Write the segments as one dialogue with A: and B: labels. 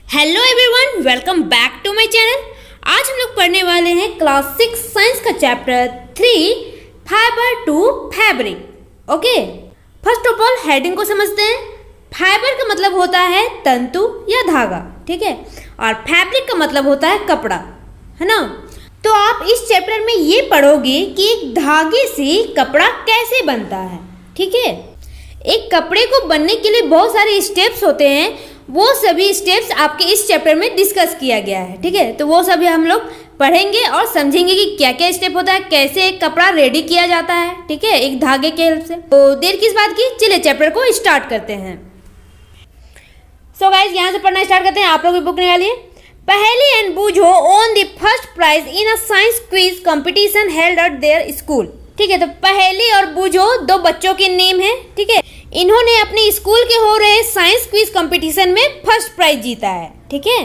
A: Hello everyone, welcome back to my channel. आज हम लोग पढ़ने वाले हैं क्लास 6 साइंस का chapter 3 fibre to fabric. Okay, first of all heading को समझते हैं। फाइबर का मतलब होता है तंतु या धागा, ठीक है, और फैब्रिक का मतलब होता है कपड़ा, है ना। तो आप इस चैप्टर में ये पढ़ोगे कि एक धागे से कपड़ा कैसे बनता है, ठीक है। एक कपड़े को बनने के लिए बहुत सारे स्टेप्स होते हैं, वो सभी स्टेप्स आपके इस चैप्टर में डिस्कस किया गया है, ठीक है। तो वो सभी हम लोग पढ़ेंगे और समझेंगे कि क्या क्या स्टेप होता है, कैसे एक कपड़ा रेडी किया जाता है, ठीक है, एक धागे के हेल्प से। तो देर किस बात की, चलिए चैप्टर को स्टार्ट करते हैं। सो गाइस, यहाँ से पढ़ना स्टार्ट करते हैं। आप लोग की बुक निकालिए। Paheli and Boojho won the first prize in a science quiz competition held at their school, ठीक है। तो पहेली और बूझो दो बच्चों के नेम है, ठीक है। इन्होंने अपने स्कूल के हो रहे साइंस क्विज कंपटीशन में फर्स्ट प्राइज जीता है, ठीक है।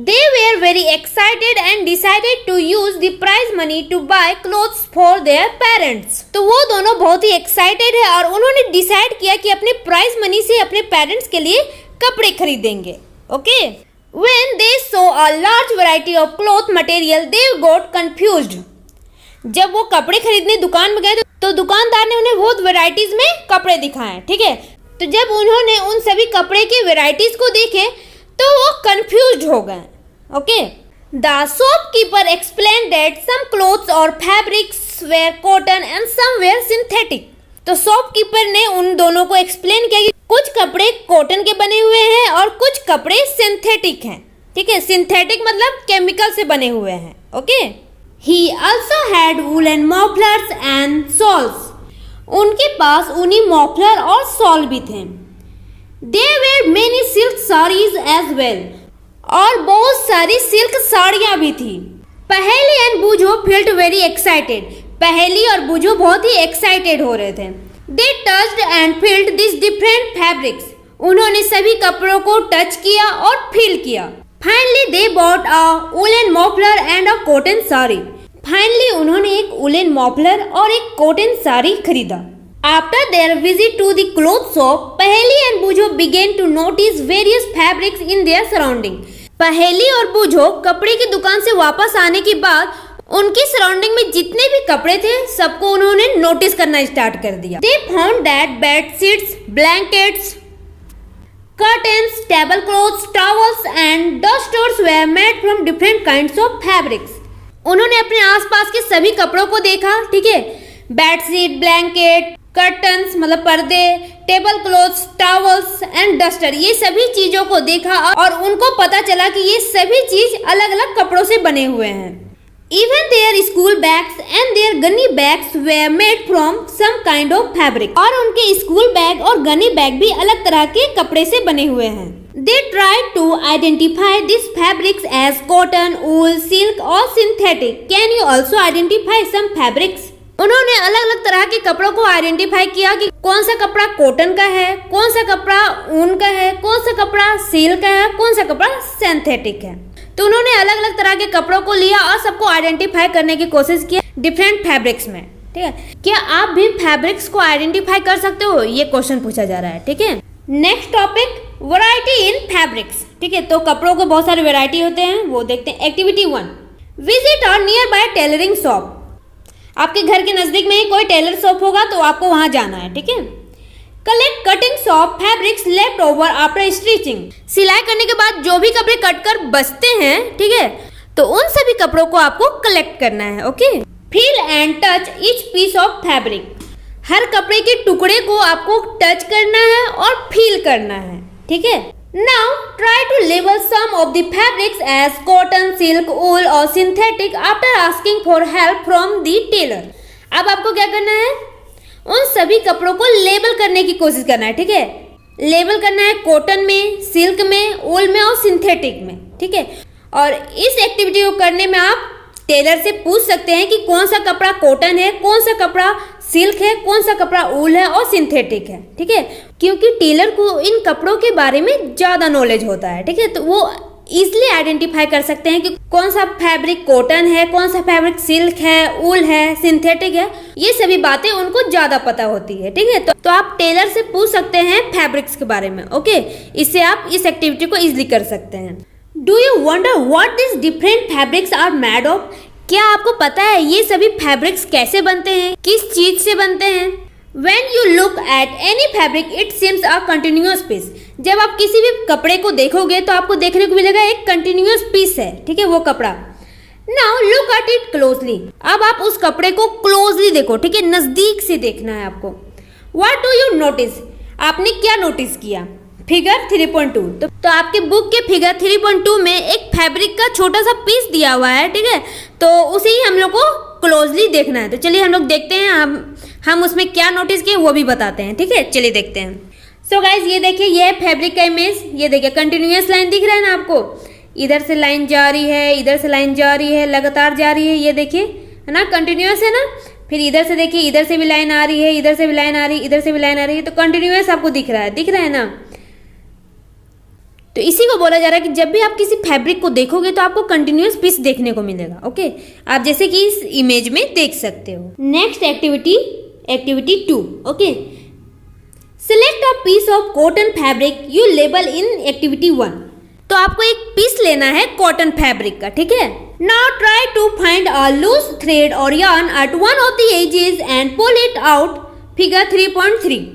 A: They were very excited and decided to use the prize money to buy clothes for their parents. तो वो दोनों बहुत ही एक्साइटेड है और उन्होंने डिसाइड किया कि अपने प्राइज मनी से अपने पेरेंट्स के लिए कपड़े खरीदेंगे। Okay, when they saw a large variety of cloth material they got confused. जब वो कपड़े खरीदने दुकान में गए तो दुकानदार ने उन्हें बहुत वैरायटीज में कपड़े दिखाए, ठीक है। तो जब उन्होंने उन सभी कपड़े के वैरायटीज को देखे तो वो कंफ्यूज्ड हो गए। Okay, the shopkeeper explain that some clothes और fabrics were cotton and some were synthetic. तो शॉपकीपर ने उन दोनों को एक्सप्लेन किया कि कुछ कपड़े कॉटन के बने हुए हैं और कुछ कपड़े सिंथेटिक हैं, ठीक है। सिंथेटिक मतलब केमिकल से बने हुए हैं। Okay, He also had woolen mufflers and shawls. उनके पास ऊनी मॉफलर और शॉल भी थे। There were many silk sarees as well. और बहुत सारी सिल्क साड़ियाँ भी थी। पहेली एंड बूझो felt very excited. पहेली और बूझो बहुत ही एक्साइटेड हो रहे थे। They touched and felt these different fabrics. उन्होंने सभी कपड़ों को टच किया और फील किया। Finally they bought a woolen muffler and a cotton saree. Finally उन्होंने एक woolen muffler और एक cotton saree खरीदा। After their visit to the cloth shop, पहेली and बूझो began to notice various fabrics in their surrounding. पहेली और बूझो कपड़े की दुकान से वापस आने के बाद उनकी सराउंडिंग में जितने भी कपड़े थे सबको उन्होंने नोटिस करना स्टार्ट कर दिया। They found that bedsheets, blankets, curtains, tablecloths, towels and dusters were made from different kinds of fabrics. उन्होंने अपने आसपास के सभी कपड़ों को देखा, ठीक है। बेडशीट, ब्लैंकेट, कर्टन्स मतलब पर्दे, table clothes, towels and duster, ये सभी चीजों को देखा और उनको पता चला कि ये सभी चीज अलग अलग कपड़ों से बने हुए हैं। Even their school bags and their gunny bags were made from some kind of fabric. और उनके स्कूल बैग और गनी बैग भी अलग तरह के कपड़े से बने हुए हैं। They tried to identify these fabrics as cotton, wool, silk or synthetic. Can you also identify some fabrics? उन्होंने अलग अलग तरह के कपड़ों को आइडेंटिफाई किया कि कौन सा कपड़ा कॉटन का है, कौन सा कपड़ा ऊन का है, कौन सा कपड़ा सिल्क का है, कौन सा कपड़ा सिंथेटिक है। तो उन्होंने अलग अलग तरह के कपड़ों को लिया और सबको आइडेंटिफाई करने की कोशिश की डिफरेंट फैब्रिक्स में, ठीक है। क्या आप भी फैब्रिक्स को आइडेंटिफाई कर सकते हो, ये क्वेश्चन पूछा जा रहा है, ठीक है। Next topic, variety in fabrics, ठीक है। तो कपड़ों को बहुत सारे वैरायटी होते हैं, वो देखते हैं। एक्टिविटी 1, विजिट और नियर बाय टेलरिंग शॉप। आपके घर के नजदीक में ही कोई टेलर शॉप होगा तो आपको वहां जाना है, ठीक है। Collect cuttings of fabrics left over after stitching. सिलाई करने के बाद जो भी कपड़े कट कर बचते हैं, ठीक है, तो उन सभी कपड़ों को आपको कलेक्ट करना है। Okay, feel and touch each piece of fabric. हर कपड़े के टुकड़े को आपको टच करना है और फील करना है, ठीक है। Now try to label some of the fabrics as cotton, silk, wool और synthetic after asking for help from the tailor. अब आपको क्या करना है, उन सभी कपड़ों को लेबल करने की कोशिश करना है, ठीक है। लेबल करना है कॉटन में, सिल्क में, वूल में और सिंथेटिक में, ठीक है। और इस एक्टिविटी को करने में आप टेलर से पूछ सकते हैं कि कौन सा कपड़ा कॉटन है, कौन सा कपड़ा सिल्क है, कौन सा कपड़ा वूल है और सिंथेटिक है, ठीक है। क्योंकि टेलर को इन कपड़ों के बारे में ज्यादा नॉलेज होता है, ठीक है। तो वो इजिली आइडेंटिफाई कर सकते हैं कि कौन सा फैब्रिक कॉटन है, कौन सा फैब्रिक सिल्क है, वूल है, सिंथेटिक है, ये सभी बातें उनको ज्यादा पता होती है, ठीक है। तो आप टेलर से पूछ सकते हैं फैब्रिक्स के बारे में। ओके, इससे आप इस एक्टिविटी को इजिली कर सकते हैं। Do you wonder what this different fabrics are made of? क्या आपको पता है ये सभी फैब्रिक्स कैसे बनते हैं, किस चीज से बनते हैं? When you look at any fabric, it seems a continuous piece. जब आप किसी भी कपड़े को देखोगे तो आपको देखने को मिलेगा एक कंटिन्यूअस पीस है, ठीक है, वो कपड़ा। Now look at it closely. अब आप उस कपड़े को क्लोजली देखो, ठीक है, नजदीक से देखना है आपको। What do you notice? आपने क्या नोटिस किया? फिगर 3.2। तो आपके बुक के फिगर 3.2 में एक फैब्रिक का छोटा सा पीस दिया हुआ है, ठीक है, तो उसे ही हम लोग को क्लोजली देखना है। तो चलिए हम लोग देखते हैं हम उसमें क्या नोटिस किए वो भी बताते हैं, ठीक है, चलिए देखते हैं। सो गाइज ये देखिए, ये है फैब्रिक का इमेज। ये देखिए कंटिन्यूअस लाइन दिख रहा है ना आपको, इधर से लाइन जा रही है, इधर से लाइन जा रही है, लगातार जा रही है, ये देखिए, है ना, कंटिन्यूअस है ना। फिर इधर से देखिए, इधर से भी लाइन आ रही है, इधर से भी लाइन आ रही है, इधर से भी लाइन आ रही है, तो कंटिन्यूअस आपको दिख रहा है ना। तो इसी को बोला जा रहा है कि जब भी आप किसी फैब्रिक को देखोगे तो आपको कंटिन्यूअस पीस देखने को मिलेगा। ओके, आप जैसे कि इस इमेज में देख सकते हो। Next activity 2। Okay, select a piece of cotton fabric you label in activity 1। तो आपको एक पीस लेना है कॉटन फैब्रिक का, ठीक है। Now try to find a loose thread or yarn at one of the edges and pull it out, figure 3.3।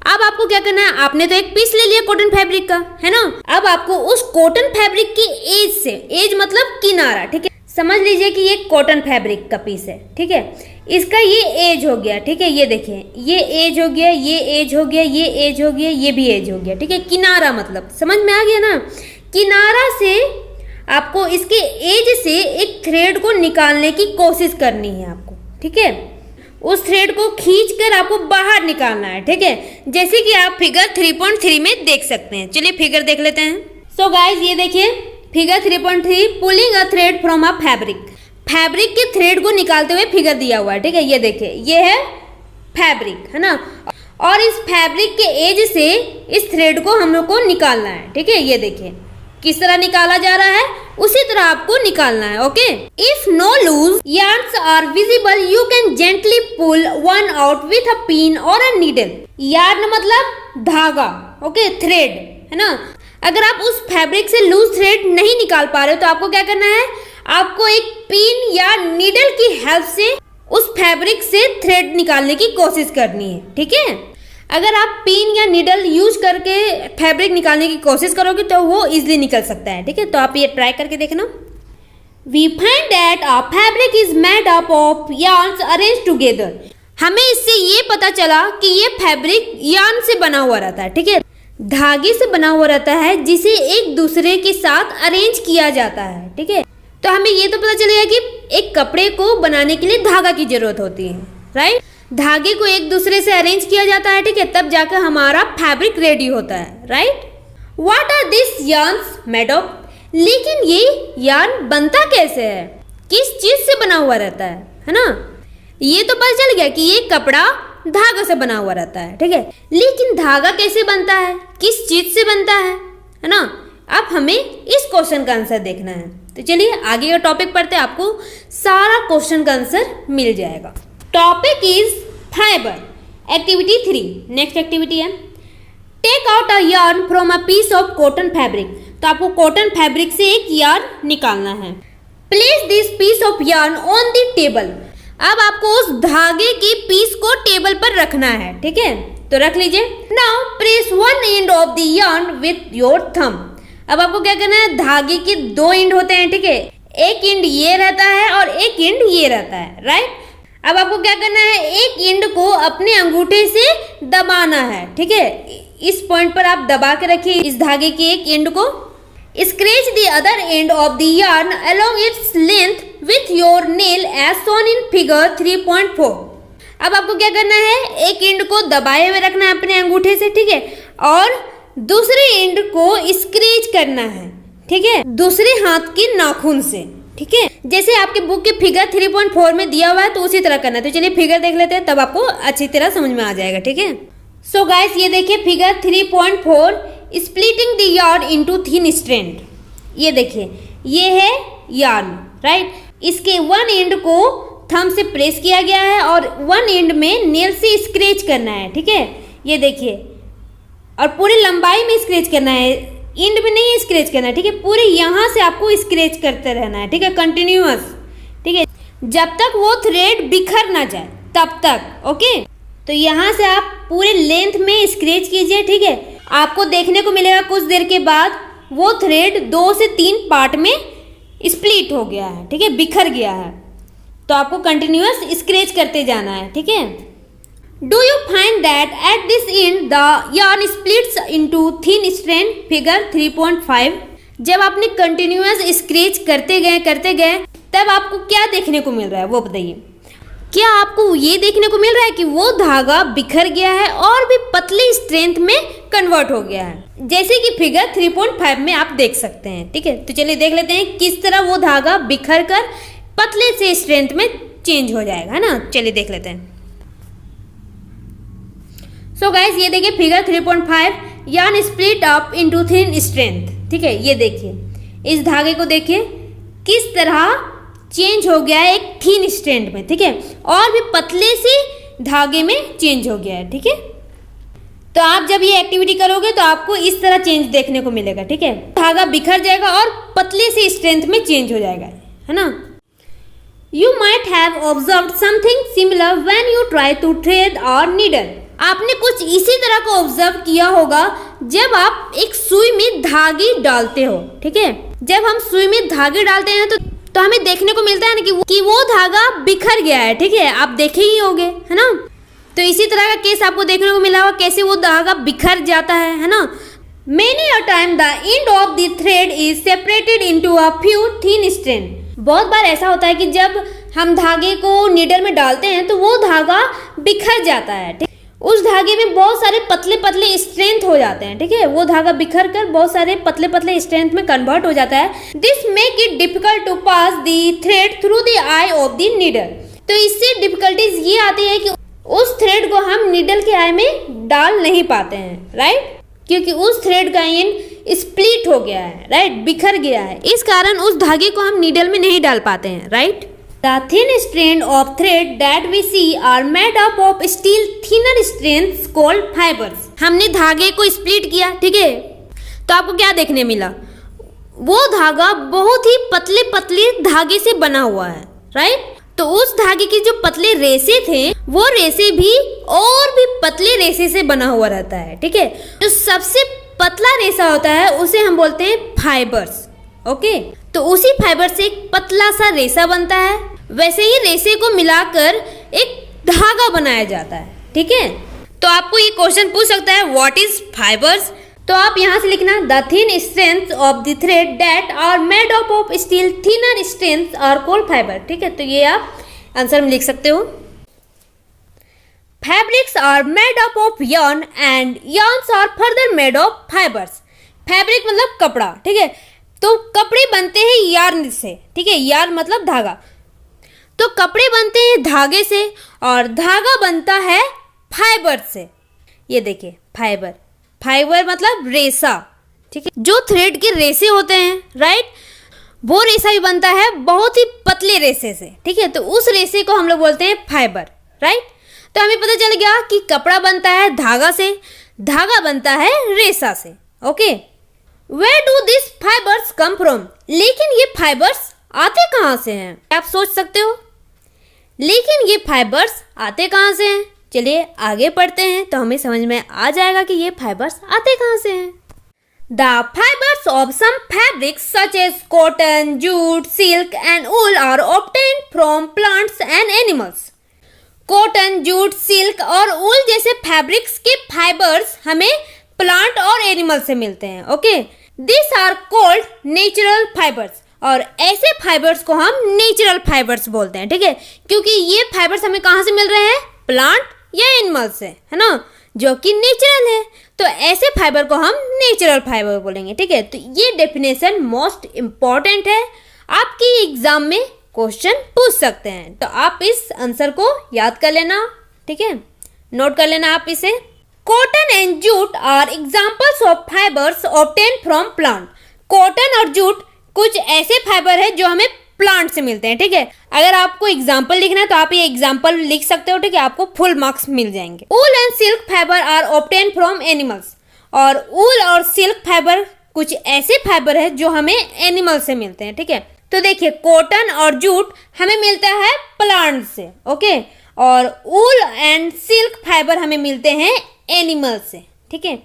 A: अब आपको क्या करना है, आपने तो एक पीस ले लिया कॉटन फैब्रिक का, है ना। अब आपको उस कॉटन फैब्रिक की एज से, एज मतलब किनारा, ठीक है, समझ लीजिए कि ये कॉटन फैब्रिक का पीस है, ठीक है, इसका ये एज हो गया, ठीक है, ये देखिए, ये एज हो गया, ये एज हो गया, ये एज हो गया, ये भी एज हो गया, ठीक है। किनारा मतलब समझ में आ गया ना। किनारा से आपको इसके एज से एक थ्रेड को निकालने की कोशिश करनी है आपको, ठीक है। उस थ्रेड को खींचकर आपको बाहर निकालना है, ठीक है, जैसे कि आप फिगर 3.3 में देख सकते हैं। चलिए फिगर देख लेते हैं। सो गाइज ये देखिए figure 3.3, pulling a thread from a fabric. Fabric के थ्रेड को निकालते हुए फिगर दिया हुआ है, ठीक है, ये देखिए, ये है फैब्रिक, है ना, और इस फैब्रिक के एज से इस थ्रेड को हम लोग को निकालना है, ठीक है। ये देखिए किस तरह निकाला जा रहा है, उसी तरह आपको निकालना है। Okay, if no loose yarns are visible you can gently pull one out with a pin or a needle. Yarn मतलब धागा, ओके, थ्रेड, है ना। अगर आप उस फैब्रिक से लूज थ्रेड नहीं निकाल पा रहे हो तो आपको क्या करना है, आपको एक पिन या नीडल की हेल्प से उस फैब्रिक से थ्रेड निकालने की कोशिश करनी है, ठीक है। अगर आप पिन या नीडल यूज करके फैब्रिक निकालने की कोशिश करोगे तो वो इजीली निकल सकता है, ठीक है। तो आप ये ट्राई करके देखना। We find that a fabric is made up of yarns arranged together. हमें इससे ये पता चला कि ये फैब्रिक yarn से बना हुआ रहता है, ठीक है, धागे से बना हुआ रहता है जिसे एक दूसरे के साथ अरेंज किया जाता है, ठीक है। तो हमें ये तो पता चलेगा कि एक कपड़े को बनाने के लिए धागा की जरूरत होती है, राइट। धागे को एक दूसरे से अरेंज किया जाता है, ठीक है, तब जाकर हमारा फैब्रिक रेडी होता है, right. What are this yarns made of? लेकिन ये yarn बनता कैसे है, किस चीज से बना हुआ रहता है ना। ये तो पता चल गया कि ये कपड़ा धागा से बना हुआ रहता है, ठीक है, लेकिन धागा कैसे बनता है, किस चीज से बनता है ना। अब हमें इस क्वेश्चन का आंसर देखना है। तो चलिए आगे का टॉपिक पढ़ते हैं, आपको सारा क्वेश्चन का आंसर मिल जाएगा। Topic is fibre. Activity 3। Next activity है take out a yarn from a piece of cotton fabric. तो आपको कॉटन फैब्रिक से एक yarn निकालना है। Place this piece of yarn on the table. अब आपको उस धागे की पीस को टेबल पर रखना है, ठीक है, तो रख लीजिए। Now press one end of the yarn with your thumb. अब आपको क्या करना है, धागे के दो एंड होते हैं, ठीक है, एक एंड ये रहता है और एक एंड ये रहता है, राइट। अब आपको क्या करना है, एक एंड को अपने अंगूठे से दबाना है, ठीक है, इस पॉइंट पर आप दबा के रखिए इस धागे के एक एंड को। Scratch the other end of the yarn along its length with your nail as shown in figure 3.4। अब आपको क्या करना है, एक एंड को दबाए हुए रखना है अपने अंगूठे से, ठीक है, और दूसरे एंड को स्क्रैच करना है, ठीक है, दूसरे हाथ के नाखून से, ठीक है, जैसे आपके बुक के फिगर 3.4 में दिया हुआ है तो उसी तरह करना है। तो चलिए फिगर देख लेते हैं, तब आपको अच्छी तरह समझ में आ जाएगा, ठीक है। सो गाइस ये देखिए figure 3.4, splitting the yarn into thin strand. ये देखिए ये है yarn, राइट। इसके वन एंड को थंब से प्रेस किया गया है और वन एंड में नेल से स्क्रैच करना है, ठीक है, ये देखिए, और पूरी लंबाई में स्क्रैच करना है एंड में नहीं स्क्रैच करना है, ठीक है, पूरे यहाँ से आपको स्क्रैच करते रहना है, ठीक है, कंटिन्यूअस, ठीक है, जब तक वो थ्रेड बिखर ना जाए तब तक। ओके, तो यहाँ से आप पूरे लेंथ में स्क्रैच कीजिए, ठीक है। आपको देखने को मिलेगा कुछ देर के बाद वो थ्रेड 2 से 3 पार्ट में स्प्लिट हो गया है, ठीक है, बिखर गया है। तो आपको कंटिन्यूअस स्क्रैच करते जाना है, ठीक है। Do you find that at this and the yarn splits into thin strand figure 3.5। जब आपने कंटिन्यूअस स्क्रैच करते गए तब आपको क्या देखने को मिल रहा है वो बताइए। क्या आपको ये देखने को मिल रहा है कि वो धागा बिखर गया है और भी पतली स्ट्रेंथ में कन्वर्ट हो गया है, जैसे कि फिगर 3.5 में आप देख सकते हैं, ठीक है। तो चलिए देख लेते हैं किस तरह वो धागा बिखर कर पतले से स्ट्रेंथ में चेंज हो जाएगा, है ना। चलिए देख लेते हैं। सो गाइस, ये देखिए figure 3.5, yarn split up into thin strand, ठीक है। ये देखिए इस धागे को देखिए किस तरह चेंज हो गया है एक थीन स्ट्रैंड में, ठीक है, और भी पतले से धागे में चेंज हो गया है, ठीक है। तो आप जब ये एक्टिविटी करोगे तो आपको इस तरह चेंज देखने को मिलेगा, ठीक है। धागा बिखर जाएगा और पतले से स्ट्रेंथ में चेंज हो जाएगा, है ना। You might have observed something similar when you try to thread or needle. आपने कुछ इसी तरह को ऑब्जर्व किया होगा जब आप एक सुई में धागे डालते हो, ठीक है। जब हम सुई में धागे डालते हैं तो हमें देखने को मिलता है ना कि वो धागा बिखर गया है, ठीक है, आप देखे ही होंगे, है ना। तो इसी तरह का केस आपको देखने को मिला होगा कैसे वो धागा बिखर जाता है ना। Many a time the end of the thread is separated into a few thin strands। बहुत बार ऐसा होता है कि जब हम धागे को नीडल में डालते हैं तो वो धागा बिखर जाता है, ठीक। उस धागे में बहुत सारे पतले पतले स्ट्रेंथ हो जाते हैं, ठीक है। वो धागा बिखर कर बहुत सारे पतले पतले स्ट्रेंथ में कन्वर्ट हो जाता है। This make it difficult to pass the thread through the eye of the needle. तो इससे डिफिकल्टीज ये आती है कि उस थ्रेड को हम नीडल के आई में डाल नहीं पाते हैं, राइट, क्योंकि उस थ्रेड का एंड स्प्लिट हो गया है, राइट, बिखर गया है। इस कारण उस धागे को हम नीडल में नहीं डाल पाते हैं, right. The thin strand of thread that we see are made up of still thinner strands called fibers। हमने धागे को स्प्लिट किया, ठीक है, तो आपको क्या देखने मिला, वो धागा बहुत ही पतले पतले धागे से बना हुआ है, राइट। तो उस धागे के जो पतले रेसे थे वो रेसे भी और भी पतले रेसे से बना हुआ रहता है, ठीक है। जो सबसे पतला रेसा होता है उसे हम बोलते हैं फाइबर्स, ओके। तो उसी फाइबर से एक पतला सा रेसा बनता है, वैसे ही रेसे को मिलाकर एक धागा बनाया जाता है, ठीक है। तो आपको ये क्वेश्चन पूछ सकता है व्हाट इज फाइबर्स। तो आप यहाँ से लिखना the thin strength of the thread that are made up of still thinner strength are called fibre, ठीक है। तो ये आप आंसर में लिख सकते हो। Fabrics are made up of yarn and yarns are further made of fibres. Fabric मतलब कपड़ा, ठीक है। तो कपड़े बनते हैं यार्न से, ठीक है, यार्न मतलब धागा। तो कपड़े बनते हैं धागे से और धागा बनता है फाइबर से। ये देखिए फाइबर, फाइबर मतलब रेसा, ठीक है। जो थ्रेड के रेसे होते हैं, राइट, वो रेसा भी बनता है बहुत ही पतले रेसे से, ठीक है। तो उस रेसे को हम लोग बोलते हैं फाइबर, राइट। तो हमें पता चल गया कि कपड़ा बनता है धागा से, धागा बनता है रेसा से, okay. Where do these fibers come from? लेकिन ये फाइबर्स आते कहाँ से हैं? आप सोच सकते हो, लेकिन ये फाइबर्स आते कहाँ से हैं? चलिए आगे पढ़ते हैं तो हमें समझ में आ जाएगा कि ये फाइबर्स आते कहाँ से हैं। The fibers of some fabrics such as cotton, jute, silk and wool are obtained from plants and animals। Cotton, jute, silk और वूल जैसे फैब्रिक्स के फाइबर्स हमें प्लांट और एनिमल से मिलते हैं, okay. This are called natural fibres, और ऐसे फाइबर्स को हम नेचुरल फाइबर्स बोलते हैं, ठीक है, क्योंकि ये फाइबर्स हमें कहाँ से मिल रहे हैं, प्लांट या एनिमल से, है ना, जो कि नेचुरल है। तो ऐसे फाइबर को हम नेचुरल फाइबर बोलेंगे, ठीक है। तो ये डेफिनेशन मोस्ट इम्पॉर्टेंट है, आपकी एग्जाम में क्वेश्चन पूछ सकते हैं। तो आप इस आंसर को याद कर लेना, ठीक है, नोट कर लेना आप इसे। Cotton and jute are examples of fibres obtain from plant. Cotton और जूट कुछ ऐसे फाइबर है जो हमें प्लांट से मिलते हैं, ठीक है। अगर आपको एग्जाम्पल लिखना है तो आप ये एग्जाम्पल लिख सकते हो, ठीक है, आपको फुल मार्क्स मिल जाएंगे। Wool and silk fibre are obtain from animals, और वूल और सिल्क फाइबर कुछ ऐसे फाइबर है जो हमें एनिमल से मिलते हैं, ठीक है। तो देखिए कॉटन और जूट हमें मिलता है प्लांट से, ओके, और वूल एंड सिल्क फाइबर हमें मिलते हैं एनिमल से, ठीक है।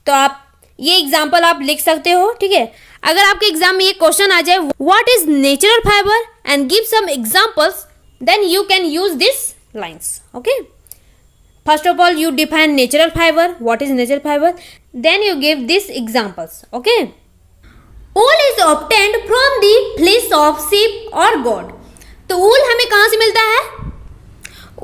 A: तो आप ये एग्जांपल आप लिख सकते हो, ठीक है। अगर आपके एग्जाम में ये क्वेश्चन आ जाए what is natural fibre and give some examples, then you can use this lines, okay. First of all, you define natural fiber. What is natural fiber? Then you give these examples. Okay. Wool is obtained from the fleece of sheep or goat. तो wool हमें कहाँ से मिलता है?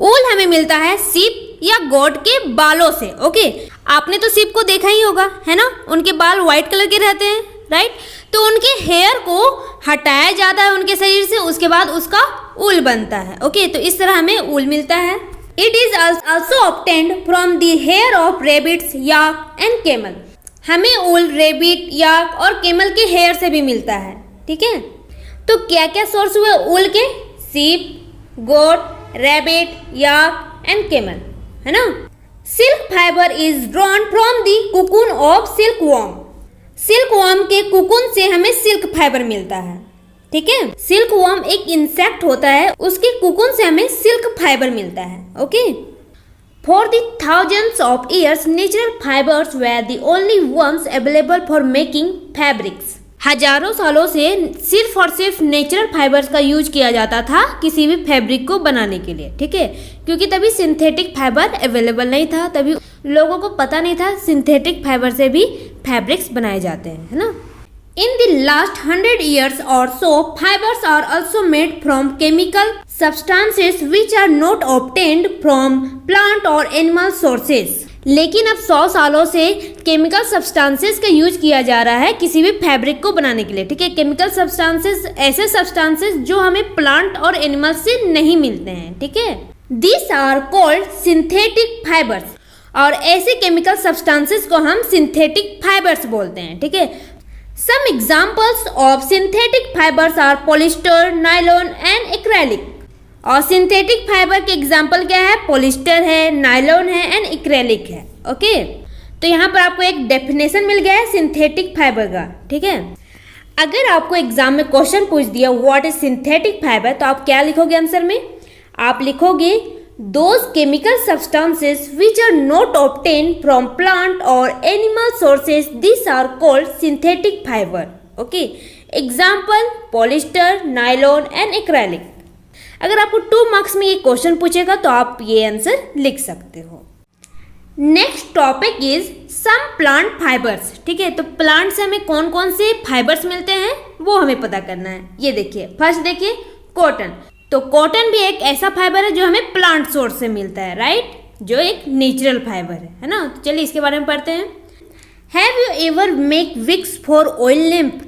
A: wool हमें मिलता है sheep या goat के बालों से. ओके आपने तो sheep को देखा ही होगा, है ना? उनके बाल white कलर के रहते हैं, राइट? तो उनके हेयर को हटाया जाता है उनके शरीर से, उसके बाद उसका wool बनता है. ओके तो इस तरह हमें wool मिलता है. It is also obtained from the hair of rabbits, yak and camel. हमें ऊल रेबिट, याक और केमल के हेयर से भी मिलता है, ठीक है। तो क्या क्या सोर्स हुए ऊल के? सीप, गोट, रैबिट, याक एंड केमल, है ना। Silk fibre is drawn from the cocoon of silk worm. Silk worm के कुकुन से हमें सिल्क फाइबर मिलता है, ठीक है। सिल्क वॉर्म एक इंसेक्ट होता है, उसके कुकुन से हमें सिल्क फाइबर मिलता है, okay. For the thousands of years natural fibres were the only ones available for making fabrics. हजारों सालों से सिर्फ और सिर्फ नेचुरल फाइबर्स का यूज किया जाता था किसी भी फैब्रिक को बनाने के लिए, ठीक है। क्योंकि तभी सिंथेटिक फाइबर अवेलेबल नहीं था, तभी लोगों को पता नहीं था सिंथेटिक फाइबर से भी फैब्रिक्स बनाए जाते हैं, है ना। In the last 100 years or so, fibers are also made from chemical substances which are not obtained from plant or animal sources. लेकिन अब 100 सालों से केमिकल सब्सटेंसेस का यूज किया जा रहा है किसी भी फैब्रिक को बनाने के लिए, ठीक है। केमिकल सब्सटेंसेस ऐसे सब्सटेंसेस जो हमें प्लांट और एनिमल से नहीं मिलते हैं, ठीक है। These are called synthetic fibers. और ऐसे केमिकल सब्सटेंसेस को हम सिंथेटिक फाइबर्स बोलते हैं, ठीक है। Some examples of synthetic fibers are polyester, nylon and acrylic. और सिंथेटिक फाइबर के एग्जाम्पल क्या है? पॉलिस्टर है, नायलॉन है एंड एक्रेलिक है, ओके। तो यहाँ पर आपको एक डेफिनेशन मिल गया है सिंथेटिक फाइबर का, ठीक है। अगर आपको एग्जाम में क्वेश्चन पूछ दिया व्हाट इज सिंथेटिक फाइबर, तो आप क्या लिखोगे आंसर में? आप लिखोगे those chemical substances which are not obtained from plant or animal sources, these are called synthetic fiber. Okay. Example polyester, nylon and acrylic. अगर आपको 2 मार्क्स में ये क्वेश्चन पूछेगा तो आप ये आंसर लिख सकते हो. Next topic is some plant fibres, ठीक है। तो प्लांट से हमें कौन कौन से फाइबर्स मिलते हैं वो हमें पता करना है. ये देखिए, फर्स्ट देखिए कॉटन. तो कॉटन भी एक ऐसा फाइबर है जो हमें प्लांट सोर्स से मिलता है, राइट, जो एक नेचुरल फाइबर है ना। तो चलिए इसके बारे में पढ़ते हैं. Have you ever make wicks for oil lamp?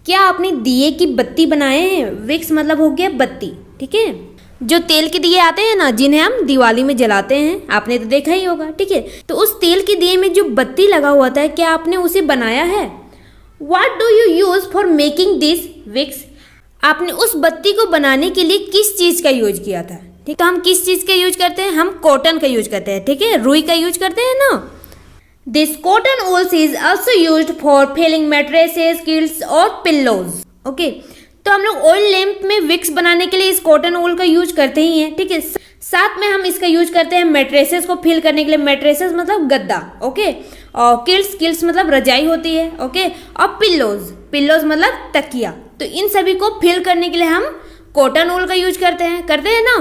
A: क्या आपने दिए की बत्ती बनाए हैं? विक्स मतलब हो गया बत्ती, ठीक है। जो तेल के दिए आते हैं ना, जिन्हें हम दिवाली में जलाते हैं, आपने तो देखा ही होगा, ठीक है। तो उस तेल के दिए में जो बत्ती लगा हुआ था, क्या आपने उसे बनाया है? What do you use for making this wicks? आपने उस बत्ती को बनाने के लिए किस चीज का यूज किया था? ठीक, तो हम किस चीज का यूज करते हैं? हम कॉटन का यूज करते हैं, ठीक है, रुई का यूज करते हैं ना. This cotton wools is also used for filling mattresses, quilts और पिल्लोज. ओके, तो हम लोग ऑयल लैम्प में विक्स बनाने के लिए इस कॉटन वूल का यूज करते ही हैं, ठीक है। साथ में हम इसका यूज करते हैं मैट्रेसेस को फिल करने के लिए. मैट्रेसेस मतलब गद्दा, ओके, और किल्ट्स मतलब रजाई होती है, ओके, और पिल्लोज मतलब तकिया. तो इन सभी को फिल करने के लिए हम कॉटन वूल का यूज करते हैं ना.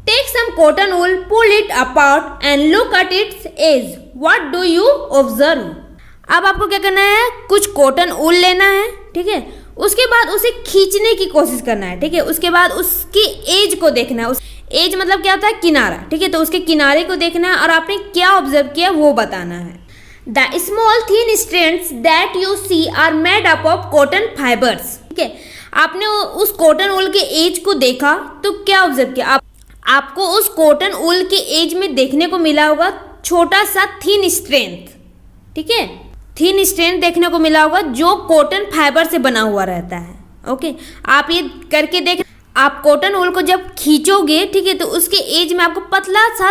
A: Take some cotton wool, pull it apart and look at its edge. What do you observe? अब आपको क्या करना है? कुछ कॉटन वूल लेना है, ठीक है, उसके बाद उसे खींचने की कोशिश करना है, ठीक है। उसके बाद उसकी एज को देखना है. उस एज मतलब क्या होता है? किनारा, ठीक है। तो उसके किनारे को देखना है और आपने क्या ऑब्जर्व किया वो बताना है. The small thin strands that you see are made up of cotton fibres, ठीक है। आपने उस कॉटन वूल के एज को देखा तो क्या ऑब्जर्व किया? आपको उस कॉटन वूल के एज में देखने को मिला होगा छोटा सा थिन स्ट्रैंड, ठीक है, थिन स्ट्रैंड देखने को मिला होगा जो कॉटन फाइबर से बना हुआ रहता है. ओके, आप ये करके देख, आप कॉटन वूल को जब खींचोगे, ठीक है, तो उसके एज में आपको पतला सा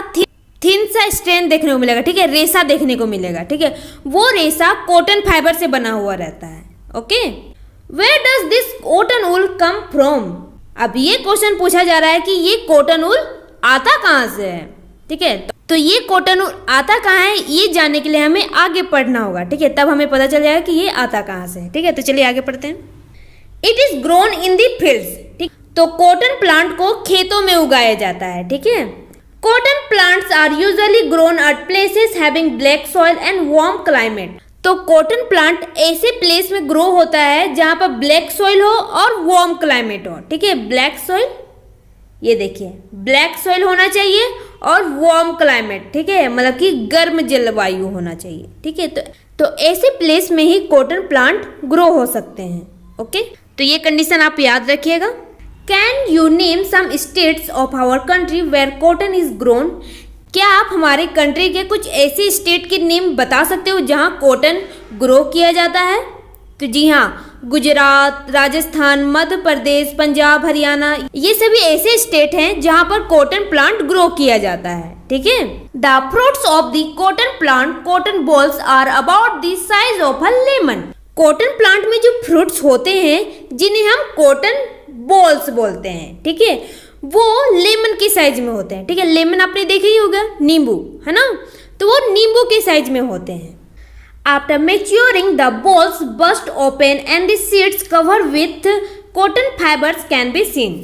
A: थिन सा स्ट्रैंड देखने को मिलेगा, ठीक है, रेशा देखने को मिलेगा, ठीक है, वो रेशा कॉटन फाइबर से बना हुआ रहता है। Okay, where does this cotton wool come from? अब ये क्वेश्चन पूछा जा रहा है कि ये कॉटन वूल आता कहाँ से है, ठीक है। तो ये कॉटन वूल आता कहाँ है, ये जानने के लिए हमें आगे पढ़ना होगा, ठीक है, तब हमें पता चल जाएगा कि ये आता कहाँ से है, ठीक है। तो चलिए आगे पढ़ते हैं। It is grown in the fields, ठीक, तो कॉटन प्लांट को खेतों में उगाया जाता है, ठीक है। Cotton plants are usually grown at places having black soil and warm climate, तो कॉटन प्लांट ऐसे प्लेस में ग्रो होता है जहां पर ब्लैक सॉइल हो और वार्म क्लाइमेट हो, ठीक है। ब्लैक सॉइल, ये देखिए ब्लैक सॉइल होना चाहिए और वार्म क्लाइमेट, ठीक है, मतलब कि गर्म जलवायु होना चाहिए, ठीक है। तो ऐसे प्लेस में ही कॉटन प्लांट ग्रो हो सकते हैं। ओके, तो ये कंडीशन आप याद रखिएगा। Can you name some states of our country where cotton is grown? क्या आप हमारे कंट्री के कुछ ऐसे स्टेट के नेम बता सकते हो जहां कॉटन ग्रो किया जाता है? तो जी हाँ, गुजरात, राजस्थान, मध्य प्रदेश, पंजाब, हरियाणा, ये सभी ऐसे स्टेट हैं जहां पर कॉटन प्लांट ग्रो किया जाता है, ठीक है। The fruits of the cotton plant, cotton balls are about the size of a lemon. Cotton plant में जो फ्रूट्स होते हैं जिन्हें हम कॉटन बॉल्स बोलते हैं, ठीक है, वो लेमन के साइज में होते हैं, ठीक है। लेमन आपने देखा ही होगा, नींबू, है ना, तो वो नींबू के साइज में होते हैं। After maturing the balls burst open and the seeds cover with cotton fibres can be seen.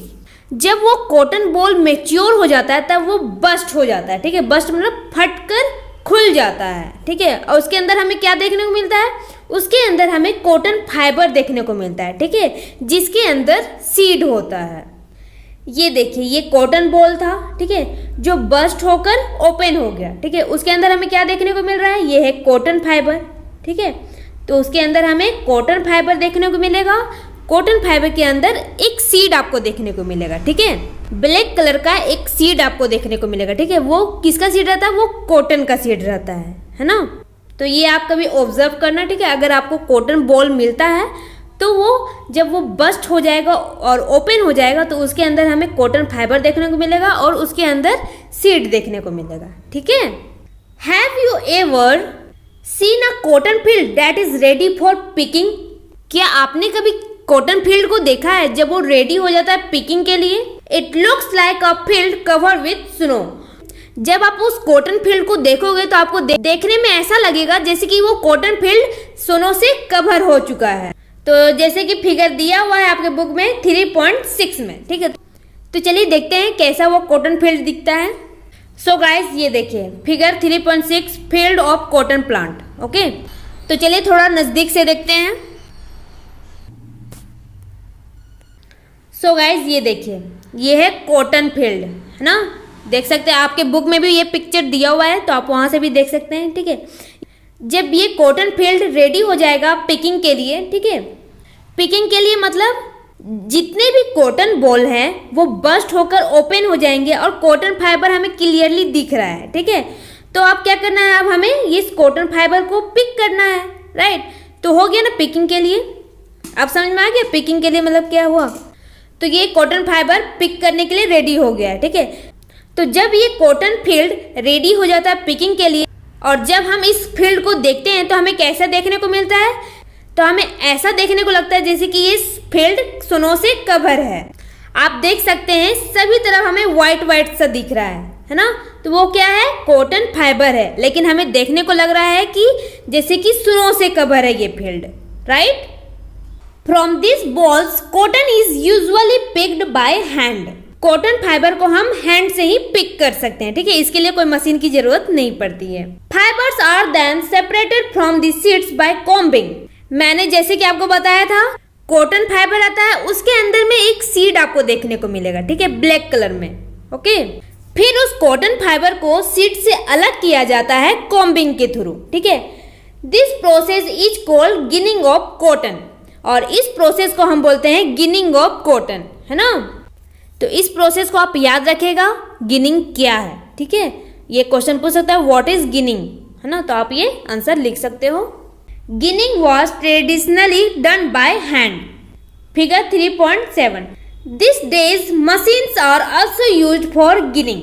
A: जब वो कॉटन बॉल मेच्योर हो जाता है तब वो बस्ट हो जाता है, ठीक है। बस्ट मतलब फटकर खुल जाता है, ठीक है। और उसके अंदर हमें क्या देखने को मिलता है? उसके अंदर हमें कॉटन फाइबर देखने को मिलता है, ठीक है, जिसके अंदर सीड होता है। ये देखिए, ये कॉटन बॉल था, ठीक है, जो बस्ट होकर ओपन हो गया, ठीक है। उसके अंदर हमें क्या देखने को मिल रहा है? ये है कॉटन फाइबर, ठीक है। तो उसके अंदर हमें कॉटन फाइबर देखने को मिलेगा। कॉटन फाइबर के अंदर एक सीड आपको देखने को मिलेगा, ठीक है, ब्लैक कलर का एक सीड आपको देखने को मिलेगा, ठीक है। वो किसका सीड रहता है? वो कॉटन का सीड रहता है ना। तो ये आप कभी ऑब्जर्व करना, ठीक है। अगर आपको कॉटन बॉल मिलता है तो वो जब वो बस्ट हो जाएगा और ओपन हो जाएगा तो उसके अंदर हमें कॉटन फाइबर देखने को मिलेगा और उसके अंदर सीड देखने को मिलेगा, ठीक है। Have you ever seen a cotton field that is ready for picking? क्या आपने कभी कॉटन फील्ड को देखा है जब वो रेडी हो जाता है पिकिंग के लिए? It looks like a field cover with snow. जब आप उस कॉटन फील्ड को देखोगे तो आपको देखने में ऐसा लगेगा जैसे कि वो कॉटन फील्ड स्नो से कवर हो चुका है। तो जैसे कि फिगर दिया हुआ है आपके बुक में 3.6 में, ठीक है। तो चलिए देखते हैं कैसा वो कॉटन फील्ड दिखता है। सो गाइस, ये देखिए figure 3.6 field of cotton plant. Okay, तो चलिए थोड़ा नजदीक से देखते हैं। सो गाइस, ये देखिए, ये है कॉटन फील्ड, है ना, देख सकते हैं। आपके बुक में भी ये पिक्चर दिया हुआ है तो आप वहां से भी देख सकते हैं, ठीक है। जब ये कॉटन फील्ड रेडी हो जाएगा पिकिंग के लिए, ठीक है, पिकिंग के लिए मतलब जितने भी कॉटन बॉल हैं वो बस्ट होकर ओपन हो जाएंगे और कॉटन फाइबर हमें क्लियरली दिख रहा है, ठीक है। तो अब क्या करना है? अब हमें इस कॉटन फाइबर को पिक करना है, राइट। तो हो गया ना पिकिंग के लिए। अब समझ में आ गया पिकिंग के लिए मतलब क्या हुआ? तो ये कॉटन फाइबर पिक करने के लिए रेडी हो गया है, ठीक है। तो जब ये कॉटन फील्ड रेडी हो जाता है पिकिंग के लिए और जब हम इस फील्ड को देखते हैं तो हमें कैसा देखने को मिलता है? तो हमें ऐसा देखने को लगता है जैसे कि ये फील्ड स्नो से कवर है। आप देख सकते हैं सभी तरफ हमें व्हाइट व्हाइट सा दिख रहा है ना। तो वो क्या है? कॉटन फाइबर है, लेकिन हमें देखने को लग रहा है कि जैसे कि स्नो से कवर है ये field, right. From this balls cotton is usually picked by hand. Cotton fibre को हम हैंड से ही पिक कर सकते हैं, ठीक है, इसके लिए कोई मशीन की जरूरत नहीं पड़ती है। Fibres are then separated from the seeds by combing. मैंने जैसे कि आपको बताया था कॉटन फाइबर आता है, उसके अंदर में एक सीड आपको देखने को मिलेगा, ठीक है, ब्लैक कलर में। ओके, फिर उस कॉटन फाइबर को सीड से अलग किया जाता है कॉम्बिंग के थ्रू, ठीक है। This process is called ginning of cotton, और इस प्रोसेस को हम बोलते हैं गिनिंग ऑफ कॉटन, है ना। तो इस प्रोसेस को आप याद रखेगा, गिनिंग क्या है, ठीक है। ये क्वेश्चन पूछ सकता है व्हाट इज गिनिंग, है ना, तो आप ये आंसर लिख सकते हो। Ginning was traditionally done by hand. Figure 3.7 this days machines are also used for ginning.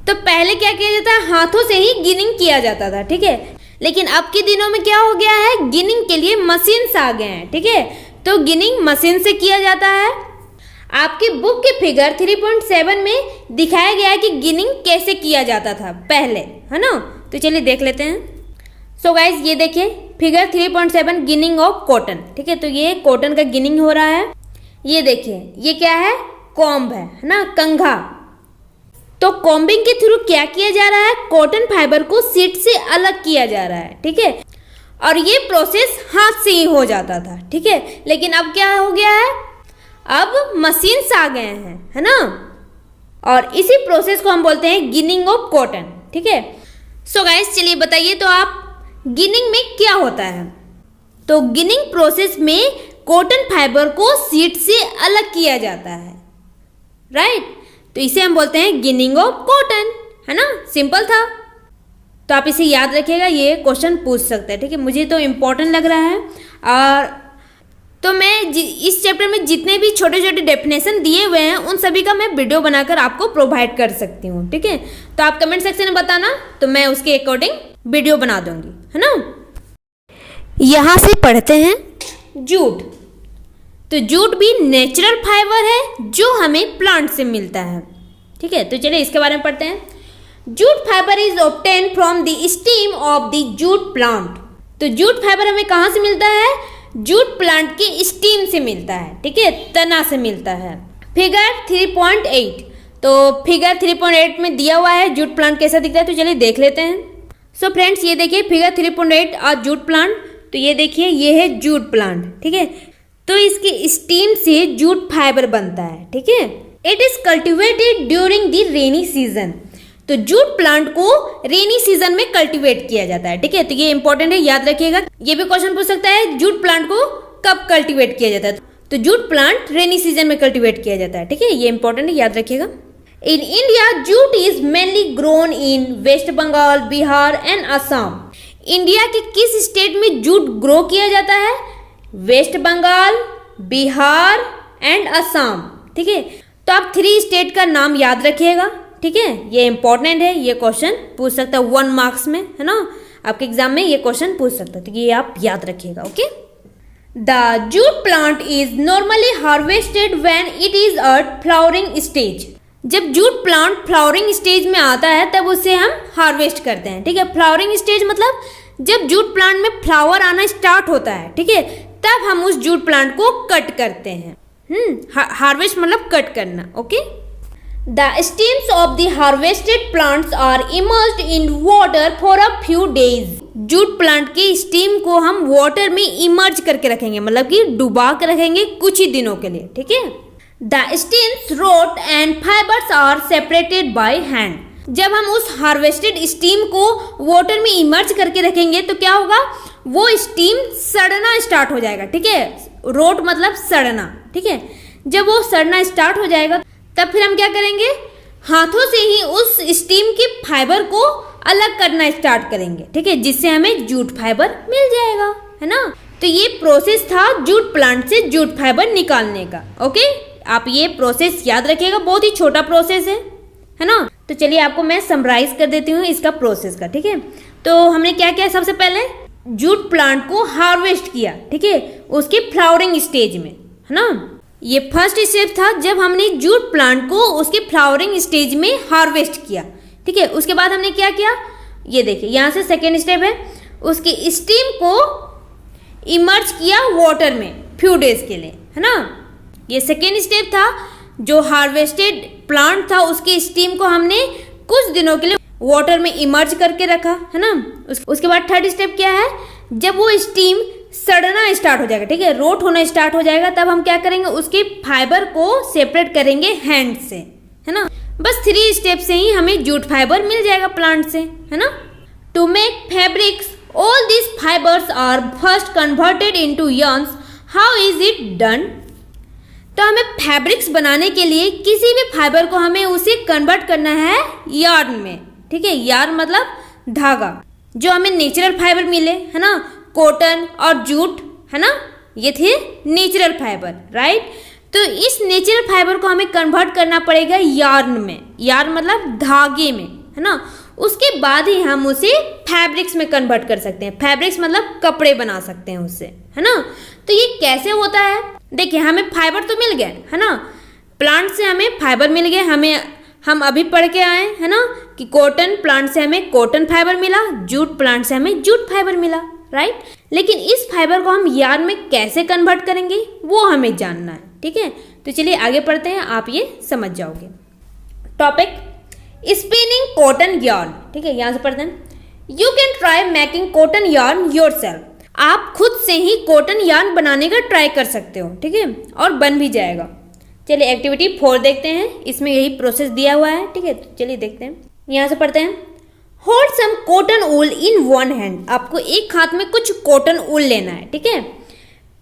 A: तो पहले क्या किया जाता है, हाथों से ही गिनिंग किया जाता था, ठीक है। लेकिन अब के दिनों में क्या हो गया है, गिनिंग के लिए मशीन्स आ गए हैं, ठीक है। तो गिनिंग मशीन से किया जाता है। आपकी बुक के फिगर 3.7 में दिखाया गया है कि गिनिंग कैसे किया जाता था पहले, है ना। तो चलिए देख लेते हैं। सो गाइज ये देखिए फिगर 3.7 गिनिंग ऑफ कॉटन, ठीक है। तो ये कॉटन का गिनिंग हो रहा है। ये देखिए ये क्या है, कॉम्ब है ना, कंघा। तो कॉम्बिंग के थ्रू क्या किया जा रहा है, कॉटन फाइबर को सीट से अलग किया जा रहा है, ठीक है। और ये प्रोसेस हाथ से ही हो जाता था, ठीक है। लेकिन अब क्या हो गया है, अब मशीन्स आ गए हैं, है ना। और इसी प्रोसेस को हम बोलते हैं गिनिंग ऑफ कॉटन, ठीक है। सो गाइस चलिए बताइए तो आप गिनिंग में क्या होता है। तो गिनिंग प्रोसेस में कॉटन फाइबर को सीट से अलग किया जाता है, राइट। तो इसे हम बोलते हैं गिनिंग ऑफ कॉटन, है ना। सिंपल था। तो आप इसे याद रखिएगा, ये क्वेश्चन पूछ सकते हैं, ठीक है। मुझे तो इम्पोर्टेंट लग रहा है। और तो मैं इस चैप्टर में जितने भी छोटे छोटे डेफिनेशन दिए हुए हैं उन सभी का मैं वीडियो बनाकर आपको प्रोवाइड कर सकती हूँ, ठीक है। तो आप कमेंट सेक्शन में बताना, तो मैं उसके अकॉर्डिंग वीडियो बना दूंगी, है ना। यहाँ से पढ़ते हैं जूट। तो जूट भी नेचुरल फाइबर है जो हमें प्लांट से मिलता है, ठीक है। तो चलिए इसके बारे में पढ़ते हैं। Jute fibre is obtain from the steam of the jute plant. तो जूट फाइबर हमें कहाँ से मिलता है, जूट प्लांट के स्टीम से मिलता है, ठीक है, तना से मिलता है। फिगर 3.8। तो फिगर 3.8 में दिया हुआ है जूट प्लांट कैसा दिखता है, तो चलिए देख लेते हैं। सो फ्रेंड्स ये देखिए फिगर 3.8 और जूट प्लांट। तो ये देखिए ये है जूट प्लांट, ठीक है। तो इसके स्टीम से जूट फाइबर बनता है, ठीक है। It is cultivated during the rainy season. तो जूट प्लांट को रेनी सीजन में कल्टीवेट किया जाता है, ठीक है। तो ये इंपॉर्टेंट है, याद रखिएगा। ये भी क्वेश्चन पूछ सकता है जूट प्लांट को कब कल्टीवेट किया जाता है। तो जूट प्लांट रेनी सीजन में कल्टीवेट किया जाता है, ठीक है। ये इंपॉर्टेंट है, याद रखिएगा। In India jute is mainly grown in West Bengal, Bihar and Assam. India के किस स्टेट में जूट ग्रो किया जाता है, वेस्ट बंगाल, बिहार एंड असम, ठीक है। तो आप 3 स्टेट का नाम याद रखिएगा, ठीक है। ये इंपॉर्टेंट है, ये क्वेश्चन पूछ सकता है 1 मार्क्स में, है ना। आपके एग्जाम में ये क्वेश्चन पूछ सकता है, तो ये आप याद रखिएगा, okay. The jute plant is normally harvested when it is at flowering stage. जब जूट प्लांट फ्लावरिंग स्टेज में आता है तब उसे हम हार्वेस्ट करते हैं, ठीक है। फ्लावरिंग स्टेज मतलब जब जूट प्लांट में फ्लावर आना स्टार्ट होता है, ठीक है, तब हम उस जूट प्लांट को कट करते हैं। हार्वेस्ट मतलब कट करना, okay. The stems of the harvested plants are immersed in water for a few days. Jute plant के स्टेम को हम वाटर में इमर्ज करके रखेंगे, मतलब कि डुबा कर रखेंगे कुछ ही दिनों के लिए, ठीक है। The stems, root and fibres are separated by hand. जब हम उस हार्वेस्टेड स्टीम को वाटर में इमर्ज करके रखेंगे तो क्या होगा, वो स्टीम सड़ना स्टार्ट हो जाएगा, ठीक है। रोट मतलब सड़ना, ठीक है। जब वो सड़ना स्टार्ट हो जाएगा तब फिर हम क्या करेंगे, हाथों से ही उस स्टीम के फाइबर को अलग करना स्टार्ट करेंगे, ठीक है, जिससे हमें जूट फाइबर मिल जाएगा, है ना। तो ये प्रोसेस था जूट प्लांट से जूट फाइबर निकालने का, ओके। आप ये प्रोसेस याद रखिएगा, बहुत ही छोटा प्रोसेस है ना। तो चलिए आपको मैं समराइज कर देती हूँ इसका प्रोसेस का, ठीक है। तो हमने क्या किया, सबसे पहले जूट प्लांट को हार्वेस्ट किया, ठीक है, उसके फ्लावरिंग स्टेज में, है ना। ये फर्स्ट स्टेप था जब हमने जूट प्लांट को उसके फ्लावरिंग स्टेज में हार्वेस्ट किया, ठीक है। उसके बाद हमने क्या किया, ये देखिए यहाँ से सेकेंड स्टेप है, उसकी स्टीम को इमर्ज किया वाटर में फ्यू डेज के लिए, है ना। ये सेकेंड स्टेप था। जो हार्वेस्टेड प्लांट था उसकी स्टीम को हमने कुछ दिनों के लिए वाटर में इमर्ज करके रखा, है ना। उसके बाद थर्ड स्टेप क्या है, जब वो स्टीम सड़ना स्टार्ट हो जाएगा, ठीक है, रोट होना स्टार्ट हो जाएगा, तब हम क्या करेंगे, उसके फाइबर को सेपरेट करेंगे हैंड से, है ना। बस 3 स्टेप से ही हमें जूट फाइबर मिल जाएगा प्लांट से, है ना। To make fabrics all this fibres are first converted into yarns। How is it done. तो हमें फैब्रिक्स बनाने के लिए किसी भी फाइबर को हमें उसे कन्वर्ट करना है यार्न में, ठीक है। यार्न मतलब धागा, जो हमें नेचुरल फाइबर मिले, है ना, कॉटन और जूट, है ना, ये थे नेचुरल फाइबर, राइट। तो इस नेचुरल फाइबर को हमें कन्वर्ट करना पड़ेगा यार्न में, यार्न मतलब धागे में, है ना। उसके बाद ही हम उसे फैब्रिक्स में कन्वर्ट कर सकते हैं। फैब्रिक्स मतलब कपड़े बना सकते हैं उससे, है ना। तो ये कैसे होता है, देखिए हमें फाइबर तो मिल गया, है ना, प्लांट से हमें फाइबर मिल गए, हम अभी पढ़ के आए, है ना, कि कॉटन प्लांट से हमें कॉटन फाइबर मिला, जूट प्लांट से हमें जूट फाइबर मिला, राइट। लेकिन इस फाइबर को हम यार्न में कैसे कन्वर्ट करेंगे वो हमें जानना है, ठीक है। तो चलिए आगे पढ़ते हैं, आप ये समझ जाओगे। टॉपिक स्पिनिंग कॉटन यार्न, ठीक है, यहाँ से पढ़ते हैं। You can try making cotton yarn yourself. आप खुद से ही कॉटन यार्न बनाने का ट्राई कर सकते हो, ठीक है, और बन भी जाएगा। चलिए एक्टिविटी 4 देखते हैं, इसमें यही प्रोसेस दिया हुआ है, ठीक है। तो चलिए देखते हैं, यहाँ से पढ़ते हैं। Hold some cotton wool in one hand. आपको एक हाथ में कुछ कॉटन वूल लेना है, ठीक है।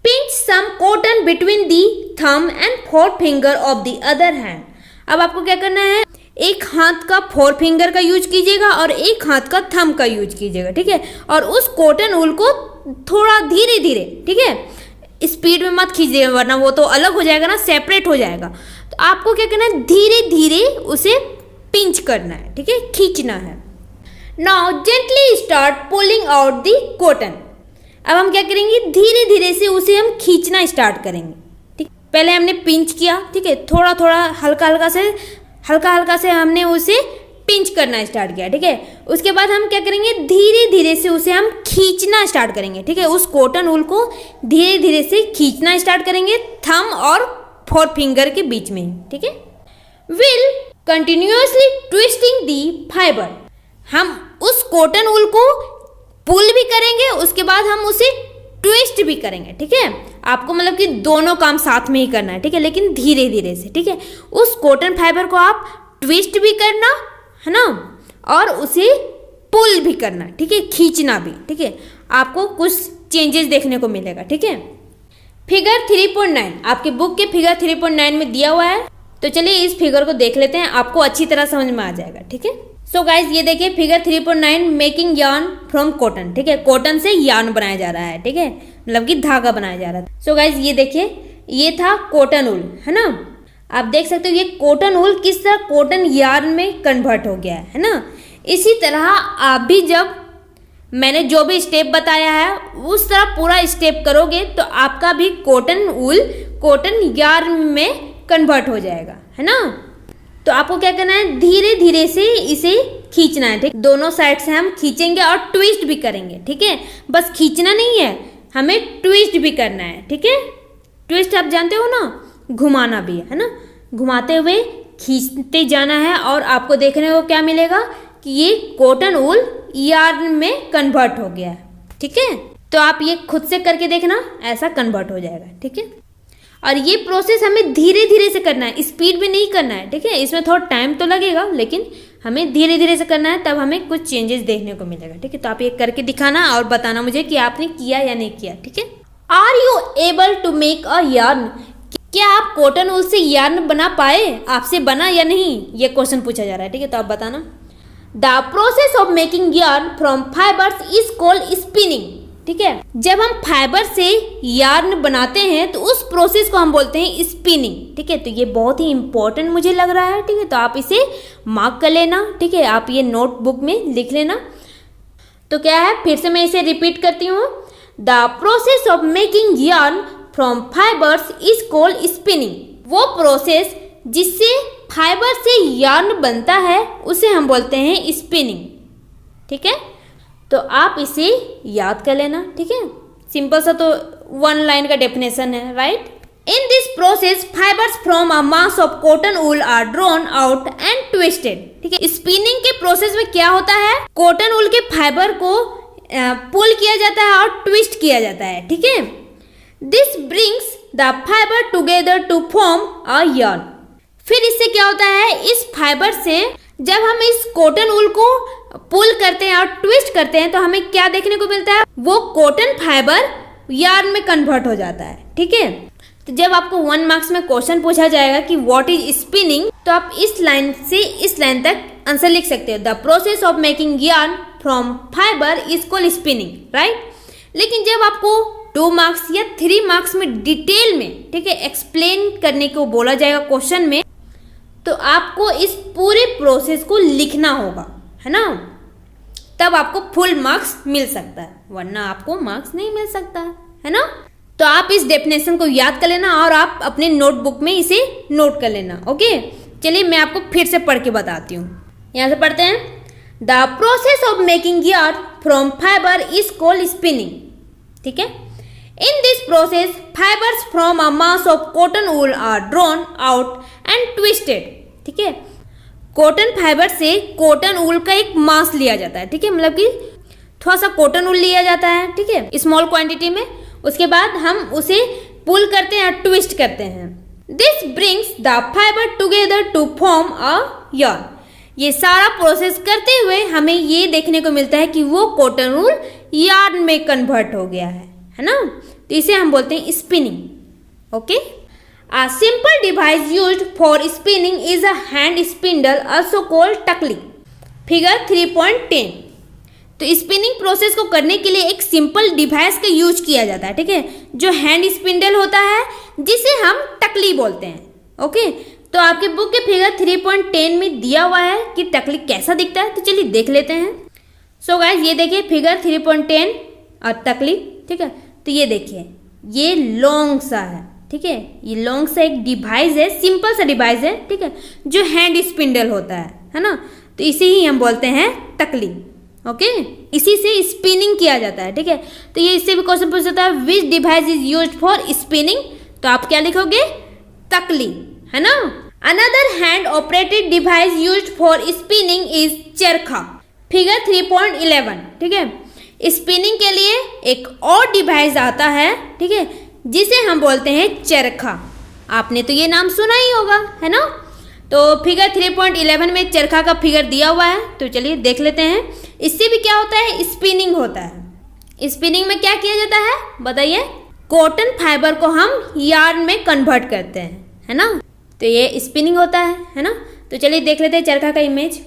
A: Pinch some cotton between the thumb and 4 finger of the other hand. अब आपको क्या करना है, एक हाथ का 4 फिंगर का यूज कीजिएगा और एक हाथ का थंब का यूज कीजिएगा, ठीक है। और उस कॉटन वूल को थोड़ा धीरे धीरे, ठीक है, स्पीड में मत खींचिएगा वरना वो तो अलग हो जाएगा ना, सेपरेट हो जाएगा। तो आपको क्या करना है, धीरे धीरे उसे पिंच करना है, ठीक है, खींचना है। Now gently start pulling out the cotton. अब हम क्या करेंगे, धीरे धीरे से उसे हम खींचना स्टार्ट करेंगे, ठीक। पहले हमने पिंच किया, ठीक है, थोड़ा थोड़ा हल्का हल्का से हमने उसे पिंच करना स्टार्ट किया, ठीक है। उसके बाद हम क्या करेंगे, धीरे धीरे से उसे हम खींचना स्टार्ट करेंगे, ठीक है। उस कॉटन वूल को धीरे धीरे से खींचना स्टार्ट करेंगे थंब और 4 फिंगर के बीच में, ठीक है। Will continuously twisting the fibre. हम उस कॉटन वूल को पुल भी करेंगे, उसके बाद हम उसे ट्विस्ट भी करेंगे, ठीक है। आपको मतलब कि दोनों काम साथ में ही करना है, ठीक है, लेकिन धीरे धीरे से, ठीक है। उस कॉटन फाइबर को आप ट्विस्ट भी करना, है ना, और उसे पुल भी करना, ठीक है, खींचना भी, ठीक है। आपको कुछ चेंजेस देखने को मिलेगा, ठीक है। फिगर 3.9 आपकी बुक के फिगर 3.9 में दिया हुआ है। तो चलिए इस फिगर को देख लेते हैं, आपको अच्छी तरह समझ में आ जाएगा, ठीक है। सो गाइज ये देखिए figure 3.9 making yarn from cotton, ठीक है, कॉटन से यार्न बनाया जा रहा है, ठीक है, मतलब कि धागा बनाया जा रहा है। सो गाइज ये देखिए, ये था कॉटन वूल, है ना। आप देख सकते हो ये कॉटन वूल किस तरह कॉटन यार्न में कन्वर्ट हो गया है ना। इसी तरह आप भी जब मैंने जो भी स्टेप बताया है उस तरह पूरा स्टेप करोगे तो आपका भी कॉटन वूल कॉटन यार्न में कन्वर्ट हो जाएगा, है ना। तो आपको क्या करना है, धीरे धीरे से इसे खींचना है, ठीक। दोनों साइड से हम खींचेंगे और ट्विस्ट भी करेंगे, ठीक है। बस खींचना नहीं है, हमें ट्विस्ट भी करना है, ठीक है। ट्विस्ट आप जानते हो ना, घुमाना भी है ना, घुमाते हुए खींचते जाना है और आपको देखने को क्या मिलेगा कि ये कॉटन वूल यार्न में कन्वर्ट हो गया है, ठीक है। तो आप ये खुद से करके देखना, ऐसा कन्वर्ट हो जाएगा, ठीक है। और ये प्रोसेस हमें धीरे धीरे से करना है, स्पीड में नहीं करना है, ठीक है। इसमें थोड़ा टाइम तो लगेगा लेकिन हमें धीरे धीरे से करना है, तब हमें कुछ चेंजेस देखने को मिलेगा, ठीक है। तो आप ये करके दिखाना और बताना मुझे कि आपने किया या नहीं किया, ठीक है। Are you able to make a yarn. क्या आप कॉटन वूल से यार्न बना पाए, आपसे बना या नहीं, ये क्वेश्चन पूछा जा रहा है, ठीक है। तो आप बताना। The process of making yarn from fibres is called spinning, ठीक है। जब हम फाइबर से यार्न बनाते हैं तो उस प्रोसेस को हम बोलते हैं स्पिनिंग, ठीक है। तो ये बहुत ही इंपॉर्टेंट मुझे लग रहा है, ठीक है। तो आप इसे मार्क कर लेना, ठीक है, आप ये नोटबुक में लिख लेना। तो क्या है, फिर से मैं इसे रिपीट करती हूँ। The process of making yarn from fibres is called spinning. वो प्रोसेस जिससे फाइबर से यार्न बनता है उसे हम बोलते हैं स्पिनिंग, ठीक है। तो आप इसे याद कर लेना, ठीक है। सिंपल सा तो 1 लाइन का डेफिनेशन है, राइट। In this process fibres from a mass of cotton wool are drawn out and twisted, ठीक है। स्पिनिंग के प्रोसेस में क्या होता है, कॉटन वूल के फाइबर को पुल किया जाता है और ट्विस्ट किया जाता है, ठीक है। This brings the fibre together to form a yarn. फिर इससे क्या होता है, इस फाइबर से जब हम इस कॉटन वूल को पुल करते हैं और ट्विस्ट करते हैं तो हमें क्या देखने को मिलता है, वो कॉटन फाइबर यार्न में कन्वर्ट हो जाता है, ठीक है। तो जब आपको 1 मार्क्स में क्वेश्चन पूछा जाएगा कि व्हाट इज स्पिनिंग, तो आप इस लाइन से इस लाइन तक आंसर लिख सकते हो। The process of making yarn from fibre is called spinning, right. लेकिन जब आपको 2 मार्क्स या 3 मार्क्स में डिटेल में, ठीक है, एक्सप्लेन करने को बोला जाएगा क्वेश्चन में, तो आपको इस पूरे प्रोसेस को लिखना होगा, है ना, तब आपको फुल मार्क्स मिल सकता है, वरना आपको मार्क्स नहीं मिल सकता है ना। तो आप इस डेफिनेशन को याद कर लेना और आप अपने नोटबुक में इसे नोट कर लेना। ओके, चलिए मैं आपको फिर से पढ़ के बताती हूँ। यहाँ से पढ़ते हैं, the process of making yarn from fibre is called spinning. ठीक है, in this process fibres from a mass of cotton wool are drawn out and twisted. ठीक है, कॉटन फाइबर से कॉटन वूल का एक मास लिया जाता है, ठीक है, मतलब कि थोड़ा सा कॉटन वूल लिया जाता है, ठीक है, स्मॉल क्वांटिटी में। उसके बाद हम उसे पुल करते हैं, ट्विस्ट करते हैं। This brings the fibre together to form a yarn. ये सारा प्रोसेस करते हुए हमें ये देखने को मिलता है कि वो कॉटन वूल यार्न में कन्वर्ट हो गया है ना। तो इसे हम बोलते हैं spinning. Okay, a simple device used for spinning is a hand spindle, also called takli. Figure 3.10। तो स्पिनिंग प्रोसेस को करने के लिए एक सिंपल डिवाइस का यूज किया जाता है, ठीक है, जो हैंड स्पिंडल होता है, जिसे हम टकली बोलते हैं। ओके, तो आपके बुक के फिगर 3.10 में दिया हुआ है कि टकली कैसा दिखता है, तो चलिए देख लेते हैं। सो गाइस, ये देखिए फिगर 3.10 और टकली, ठीक है। तो ये देखिए, ये लॉन्ग सा है, ठीक है, ये लॉन्ग सा एक डिवाइस है, सिंपल सा डिवाइस है, ठीक है, जो हैंड स्पिंडल होता है ना। तो इसे ही हम बोलते हैं टकली। ओके, इसी से स्पिनिंग किया जाता है, ठीक है। तो ये इससे भी क्वेश्चन पूछ सकता है, विच device is used for spinning, तो आप क्या लिखोगे, टकली, है ना। Another hand operated device used for spinning is चरखा। फिगर 3.11, ठीक है। स्पिनिंग के लिए एक और डिवाइस आता है, ठीक है, जिसे हम बोलते हैं चरखा। आपने तो ये नाम सुना ही होगा, है ना। तो फिगर 3.11 में चरखा का फिगर दिया हुआ है, तो चलिए देख लेते हैं। इससे भी क्या होता है, स्पिनिंग होता है। स्पिनिंग में क्या किया जाता है बताइए, कॉटन फाइबर को हम यार्न में कन्वर्ट करते हैं, है ना। तो ये स्पिनिंग होता है ना। तो चलिए देख लेते हैं चरखा का इमेज।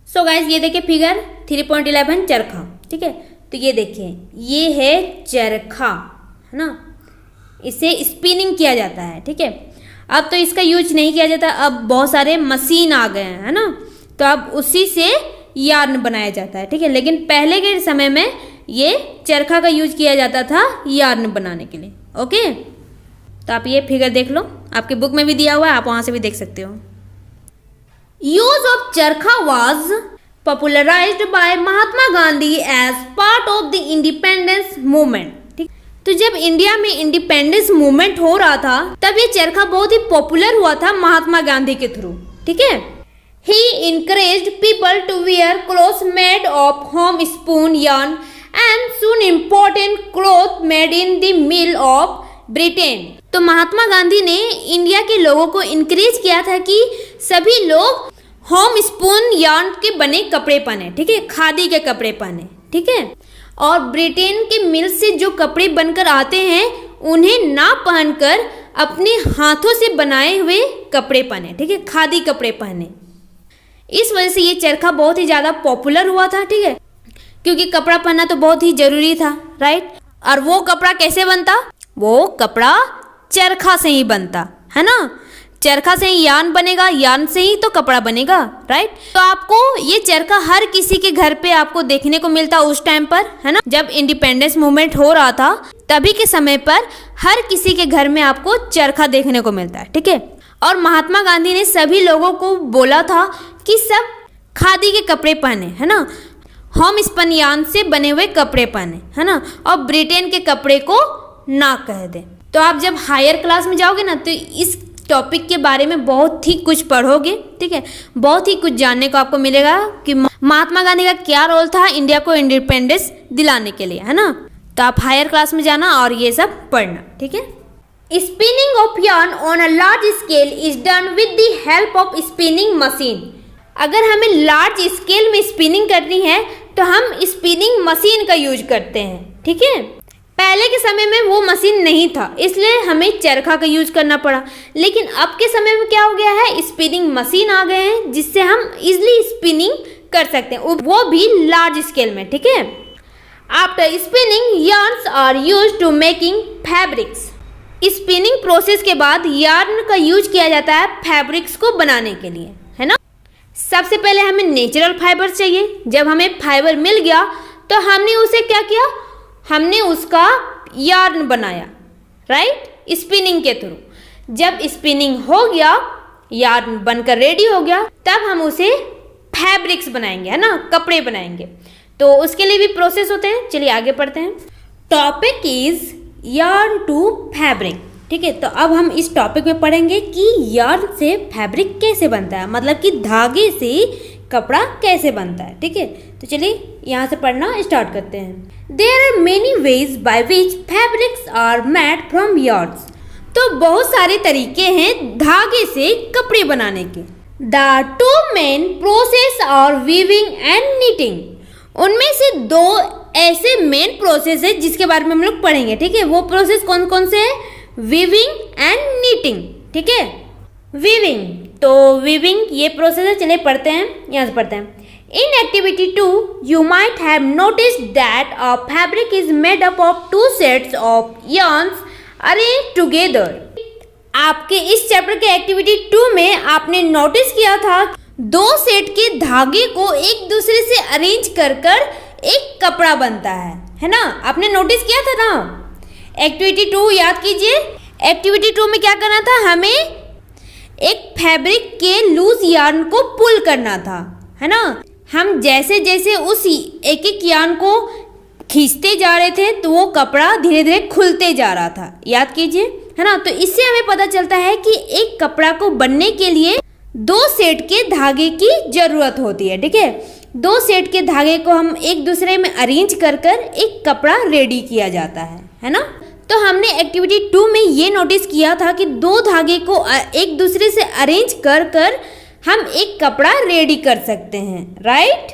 A: सो गाइस, ये देखिए फिगर 3.11 चरखा, ठीक है। तो ये देखिए, ये है चरखा, है ना, इसे स्पिनिंग किया जाता है, ठीक है। अब तो इसका यूज नहीं किया जाता, अब बहुत सारे मशीन आ गए हैं, है ना। तो अब उसी से यार्न बनाया जाता है, ठीक है। लेकिन पहले के समय में ये चरखा का यूज किया जाता था यार्न बनाने के लिए। ओके, तो आप ये फिगर देख लो, आपके बुक में भी दिया हुआ है, आप वहां से भी देख सकते हो। यूज ऑफ चरखा was popularized by Mahatma Gandhi as part of the independence movement। ठीक, तो जब इंडिया में इंडिपेंडेंस मूवमेंट हो रहा था, तब ये चरखा बहुत ही पॉपुलर हुआ था महात्मा गांधी के थ्रू, ठीक है। He encouraged people to wear clothes made of homespun yarn and soon important cloth made in the mill of Britain। तो महात्मा गांधी ने इंडिया के लोगों को इनकरेज किया था कि सभी लोग होम स्पून यार्न के बने कपड़े पहने, ठीक है, खादी के कपड़े पहने, ठीक है। और ब्रिटेन के मिल से जो कपड़े बनकर आते हैं, उन्हें ना पहनकर अपने हाथों से बनाए हुए कपड़े पहने, ठीक है, खादी कपड़े पहने। इस वजह से ये चरखा बहुत ही ज़्यादा पॉपुलर हुआ था, ठीक है, क्योंकि कपड़ा पहनना तो बहुत ही ज़रूरी था, राइट। और वो कपड़ा कैसे बनता, वो कपड़ा चरखा से ही बनता, है ना। चरखा से ही यार्न बनेगा, यार्न से ही तो कपड़ा बनेगा, राइट। तो आपको ये चरखा हर किसी के घर पे आपको देखने को मिलता उस टाइम पर, है ना, जब इंडिपेंडेंस मूवमेंट हो रहा था, तभी के समय पर हर किसी के घर में आपको चरखा देखने को मिलता है, ठीक है। और महात्मा गांधी ने सभी लोगों को बोला था कि सब खादी के कपड़े पहने, है ना, होम स्पन यार्न से बने हुए कपड़े पहने, है ना, और ब्रिटेन के कपड़े को ना कह दे। तो आप जब हायर क्लास में जाओगे ना, तो इस टॉपिक के बारे में बहुत ही कुछ पढ़ोगे, ठीक है, बहुत ही कुछ जानने को आपको मिलेगा कि महात्मा गांधी का क्या रोल था इंडिया को इंडिपेंडेंस दिलाने के लिए, है ना। तो आप हायर क्लास में जाना और ये सब पढ़ना, ठीक है। Spinning of yarn on a large scale is done with the help of spinning machine. अगर हमें लार्ज स्केल में स्पिनिंग करनी है, तो हम स्पिनिंग मशीन का यूज करते हैं, ठीक है। पहले के समय में वो मशीन नहीं था, इसलिए हमें चरखा का यूज करना पड़ा। लेकिन अब के समय में क्या हो गया है, स्पिनिंग मशीन आ गए हैं, जिससे हम इजिली स्पिनिंग कर सकते हैं, वो भी लार्ज स्केल में, ठीक है। After spinning yarns are use to making fabrics. Spinning process के बाद यार्न का यूज किया जाता है फैब्रिक्स को बनाने के लिए, है ना। सबसे पहले हमें नेचुरल फाइबर चाहिए। जब हमें फाइबर मिल गया तो हमने उसे क्या किया, हमने उसका यार्न बनाया, राइट, स्पिनिंग के थ्रू। जब स्पिनिंग हो गया, यार्न बनकर रेडी हो गया, तब हम उसे फैब्रिक्स बनाएंगे, है ना, कपड़े बनाएंगे। तो उसके लिए भी प्रोसेस होते हैं। चलिए आगे पढ़ते हैं। Topic is yarn to fabric. ठीक है, तो अब हम इस टॉपिक में पढ़ेंगे कि यार्न से फैब्रिक कैसे बनता है, मतलब कि धागे से कपड़ा कैसे बनता है। ठीक है, तो चलिए यहाँ से पढ़ना स्टार्ट करते हैं। There are many ways by which fabrics are made from yarns. तो बहुत सारे तरीके हैं धागे से कपड़े बनाने के। The two main process are weaving and knitting. उनमें से दो ऐसे मेन प्रोसेस है जिसके बारे में हम लोग पढ़ेंगे। ठीक है, वो प्रोसेस कौन कौन से है, वीविंग एंड नीटिंग। ठीक है, वीविंग, तो वीविंग ये प्रोसेस है। चलिए पढ़ते हैं, यहाँ से पढ़ते हैं। In activity 2, you might have noticed that a fabric is made up of two sets of yarns arranged together. आपके इस चैप्टर के एक्टिविटी 2 में आपने नोटिस किया था दो सेट के धागे को एक दूसरे से अरेंज कर कर एक कपड़ा बनता है ना। आपने नोटिस किया था ना। एक्टिविटी 2 याद कीजिए। एक्टिविटी 2 में क्या करना था, हमें एक फैब्रिक के लूज यार्न को पुल करना था, है ना। हम जैसे जैसे उस एक एक यार्न को खींचते जा रहे थे तो वो कपड़ा धीरे धीरे खुलते जा रहा था, याद कीजिए, है ना। तो इससे हमें पता चलता है कि एक कपड़ा को बनने के लिए दो सेट के धागे की जरूरत होती है। ठीक है, दो सेट के धागे को हम एक दूसरे में अरेंज कर कर एक कपड़ा रेडी किया जाता है ना। तो हमने एक्टिविटी 2 में ये नोटिस किया था कि दो धागे को एक दूसरे से अरेंज कर कर हम एक कपड़ा रेडी कर सकते हैं, right.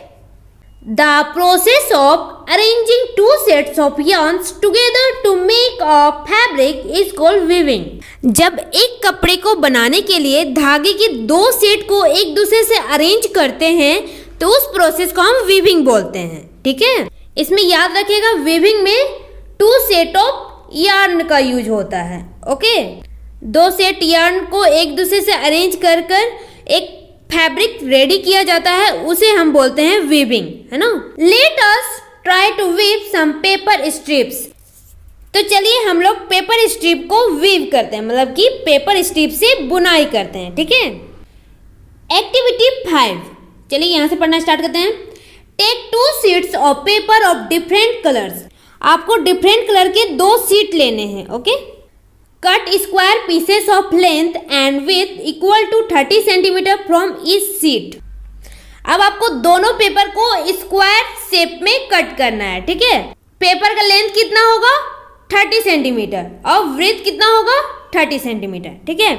A: The process of arranging two sets of yarns together to make a fabric is called weaving. जब एक कपड़े को बनाने के लिए धागे के दो सेट को एक दूसरे से अरेंज करते हैं तो उस प्रोसेस को हम वीविंग बोलते हैं। ठीक है, इसमें याद रखिएगा वीविंग में टू सेट ऑफ यार्न का यूज होता है। ओके, दो सेट यार्न को एक दूसरे से अरेंज कर कर एक फैब्रिक रेडी किया जाता है, उसे हम बोलते हैं वीविंग, है ना। Let us try to weave some paper strips. तो चलिए हम लोग पेपर स्ट्रिप को वीव करते हैं, मतलब कि पेपर स्ट्रिप से बुनाई करते हैं। ठीक है, एक्टिविटी 5, चलिए यहाँ से पढ़ना स्टार्ट करते हैं। Take two sheets of paper of different colours. आपको डिफरेंट कलर के दो शीट लेने हैं। Okay, cut square pieces of length and width equal to 30 centimetre from each sheet. अब आपको दोनों पेपर को स्क्वायर शेप में कट करना है। ठीक है, पेपर का लेंथ कितना होगा, 30 सेंटीमीटर, और विड्थ कितना होगा, 30 सेंटीमीटर। ठीक है,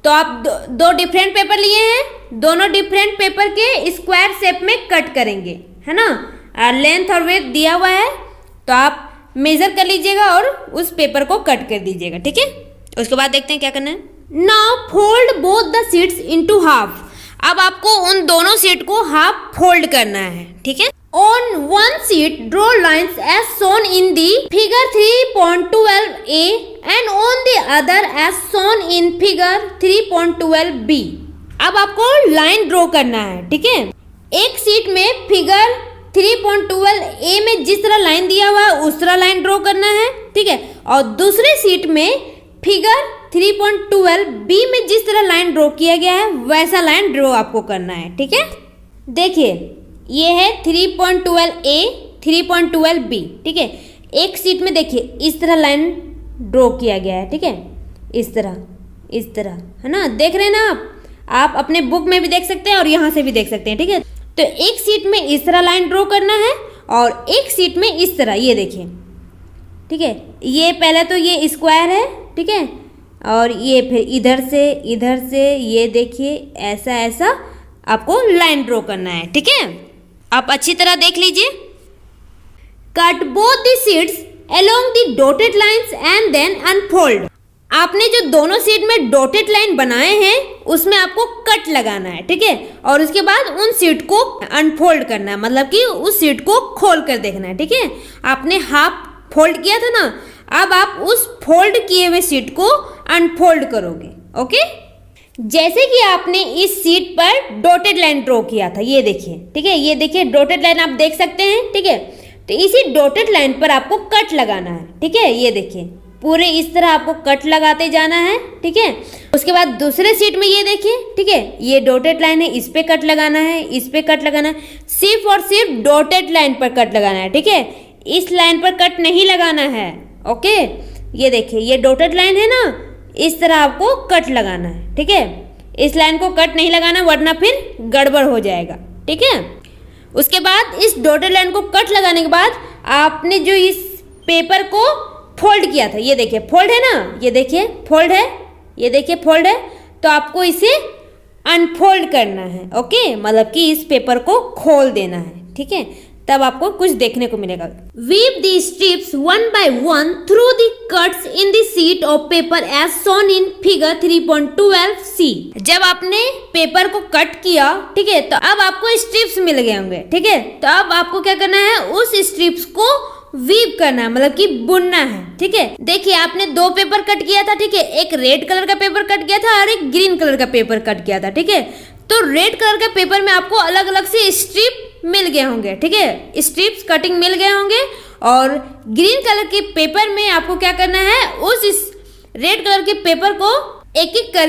A: तो आप दो डिफरेंट पेपर लिए हैं, दोनों डिफरेंट पेपर के स्क्वायर शेप में कट करेंगे, है ना। लेंथ और विड्थ दिया हुआ है तो आप मेजर कर लीजिएगा और उस पेपर को कट कर दीजिएगा। ठीक है, उसके बाद देखते हैं क्या करना है। Now fold both the sheets into half. अब आपको उन दोनों शीट को हाफ फोल्ड करना है। ठीक है, on one sheet draw lines as shown in the figure 3.12a and on the other as shown in figure 3.12b। अब आपको लाइन ड्रॉ करना है। ठीक है, एक शीट में फिगर 3.12a में जिस तरह लाइन दिया हुआ है उस तरह लाइन ड्रॉ करना है। ठीक है, और दूसरे शीट में फिगर 3.12b में जिस तरह लाइन ड्रॉ किया गया है वैसा लाइन ड्रॉ आपको करना है। ठीक है, देखिए ये है 3.12a, 3.12b। ठीक है, एक शीट में देखिए इस तरह लाइन ड्रॉ किया गया है। ठीक है, इस तरह, है ना, देख रहे हैं ना आप अपने बुक में भी देख सकते हैं और यहाँ से भी देख सकते हैं। ठीक है, तो एक शीट में इस तरह लाइन ड्रॉ करना है और एक शीट में इस तरह, ये देखिए। ठीक है, ये पहले तो ये स्क्वायर है। ठीक है, और ये फिर इधर से ये देखिए ऐसा आपको लाइन ड्रॉ करना है। ठीक है, आप अच्छी तरह देख लीजिए। Cut both the sheets along the dotted lines and then unfold. आपने जो दोनों शीट में डॉटेड लाइन बनाए हैं उसमें आपको कट लगाना है, ठीक है। और उसके बाद उन शीट को अनफोल्ड करना है, मतलब कि उस शीट को खोल कर देखना है, ठीक है। आपने हाफ फोल्ड किया था ना, अब आप उस फोल्ड किए हुए शीट को अनफोल्ड करोगे, ओके। जैसे कि आपने इस शीट पर डॉटेड लाइन ड्रॉ किया था, ये देखिए, ठीक है, ये देखिए डॉटेड लाइन आप देख सकते हैं, ठीक है। तो इसी डॉटेड लाइन पर आपको कट लगाना है, ठीक है। ये देखिए पूरे इस तरह आपको कट लगाते जाना है, ठीक है। उसके बाद दूसरे शीट में ये देखिए, ठीक है, ये डॉटेड लाइन है, इस पे कट लगाना है, इस पे कट लगाना है, सिर्फ और सिर्फ डॉटेड लाइन पर कट लगाना है, ठीक है। इस लाइन पर कट नहीं लगाना है, ओके। ये देखिए ये डॉटेड लाइन है ना, इस तरह आपको कट लगाना है, ठीक है। इस लाइन को कट नहीं लगाना वरना फिर गड़बड़ हो जाएगा, ठीक है। उसके बाद इस डॉटेड लाइन को कट लगाने के बाद आपने जो इस पेपर को फोल्ड किया था, ये देखिए फोल्ड है ना, ये देखिए फोल्ड है, ये देखिए फोल्ड है, तो आपको इसे अनफोल्ड करना है, ओके। मतलब कि इस पेपर को खोल देना है, ठीक है, तब आपको कुछ देखने को मिलेगा। Weave the strips one by one through the cuts in the sheet of paper as shown in figure 3.12c। जब आपने पेपर को कट किया, ठीक है, तो अब आपको स्ट्रिप्स मिल गए होंगे, ठीक है। तो अब आपको क्या करना है, उस स्ट्रिप्स को वीव करना है, मतलब कि बुनना है, ठीक है। देखिए आपने दो पेपर कट किया था, ठीक है, एक रेड कलर का पेपर कट किया था और एक ग्रीन कलर का पेपर कट किया था, ठीक है। तो रेड कलर के पेपर में आपको अलग अलग से स्ट्रिप मिल गए होंगे, ठीक है, स्ट्रिप्स कटिंग मिल गए होंगे। और ग्रीन कलर के पेपर में आपको क्या करना है, उस रेड कलर के पेपर को एक एक कर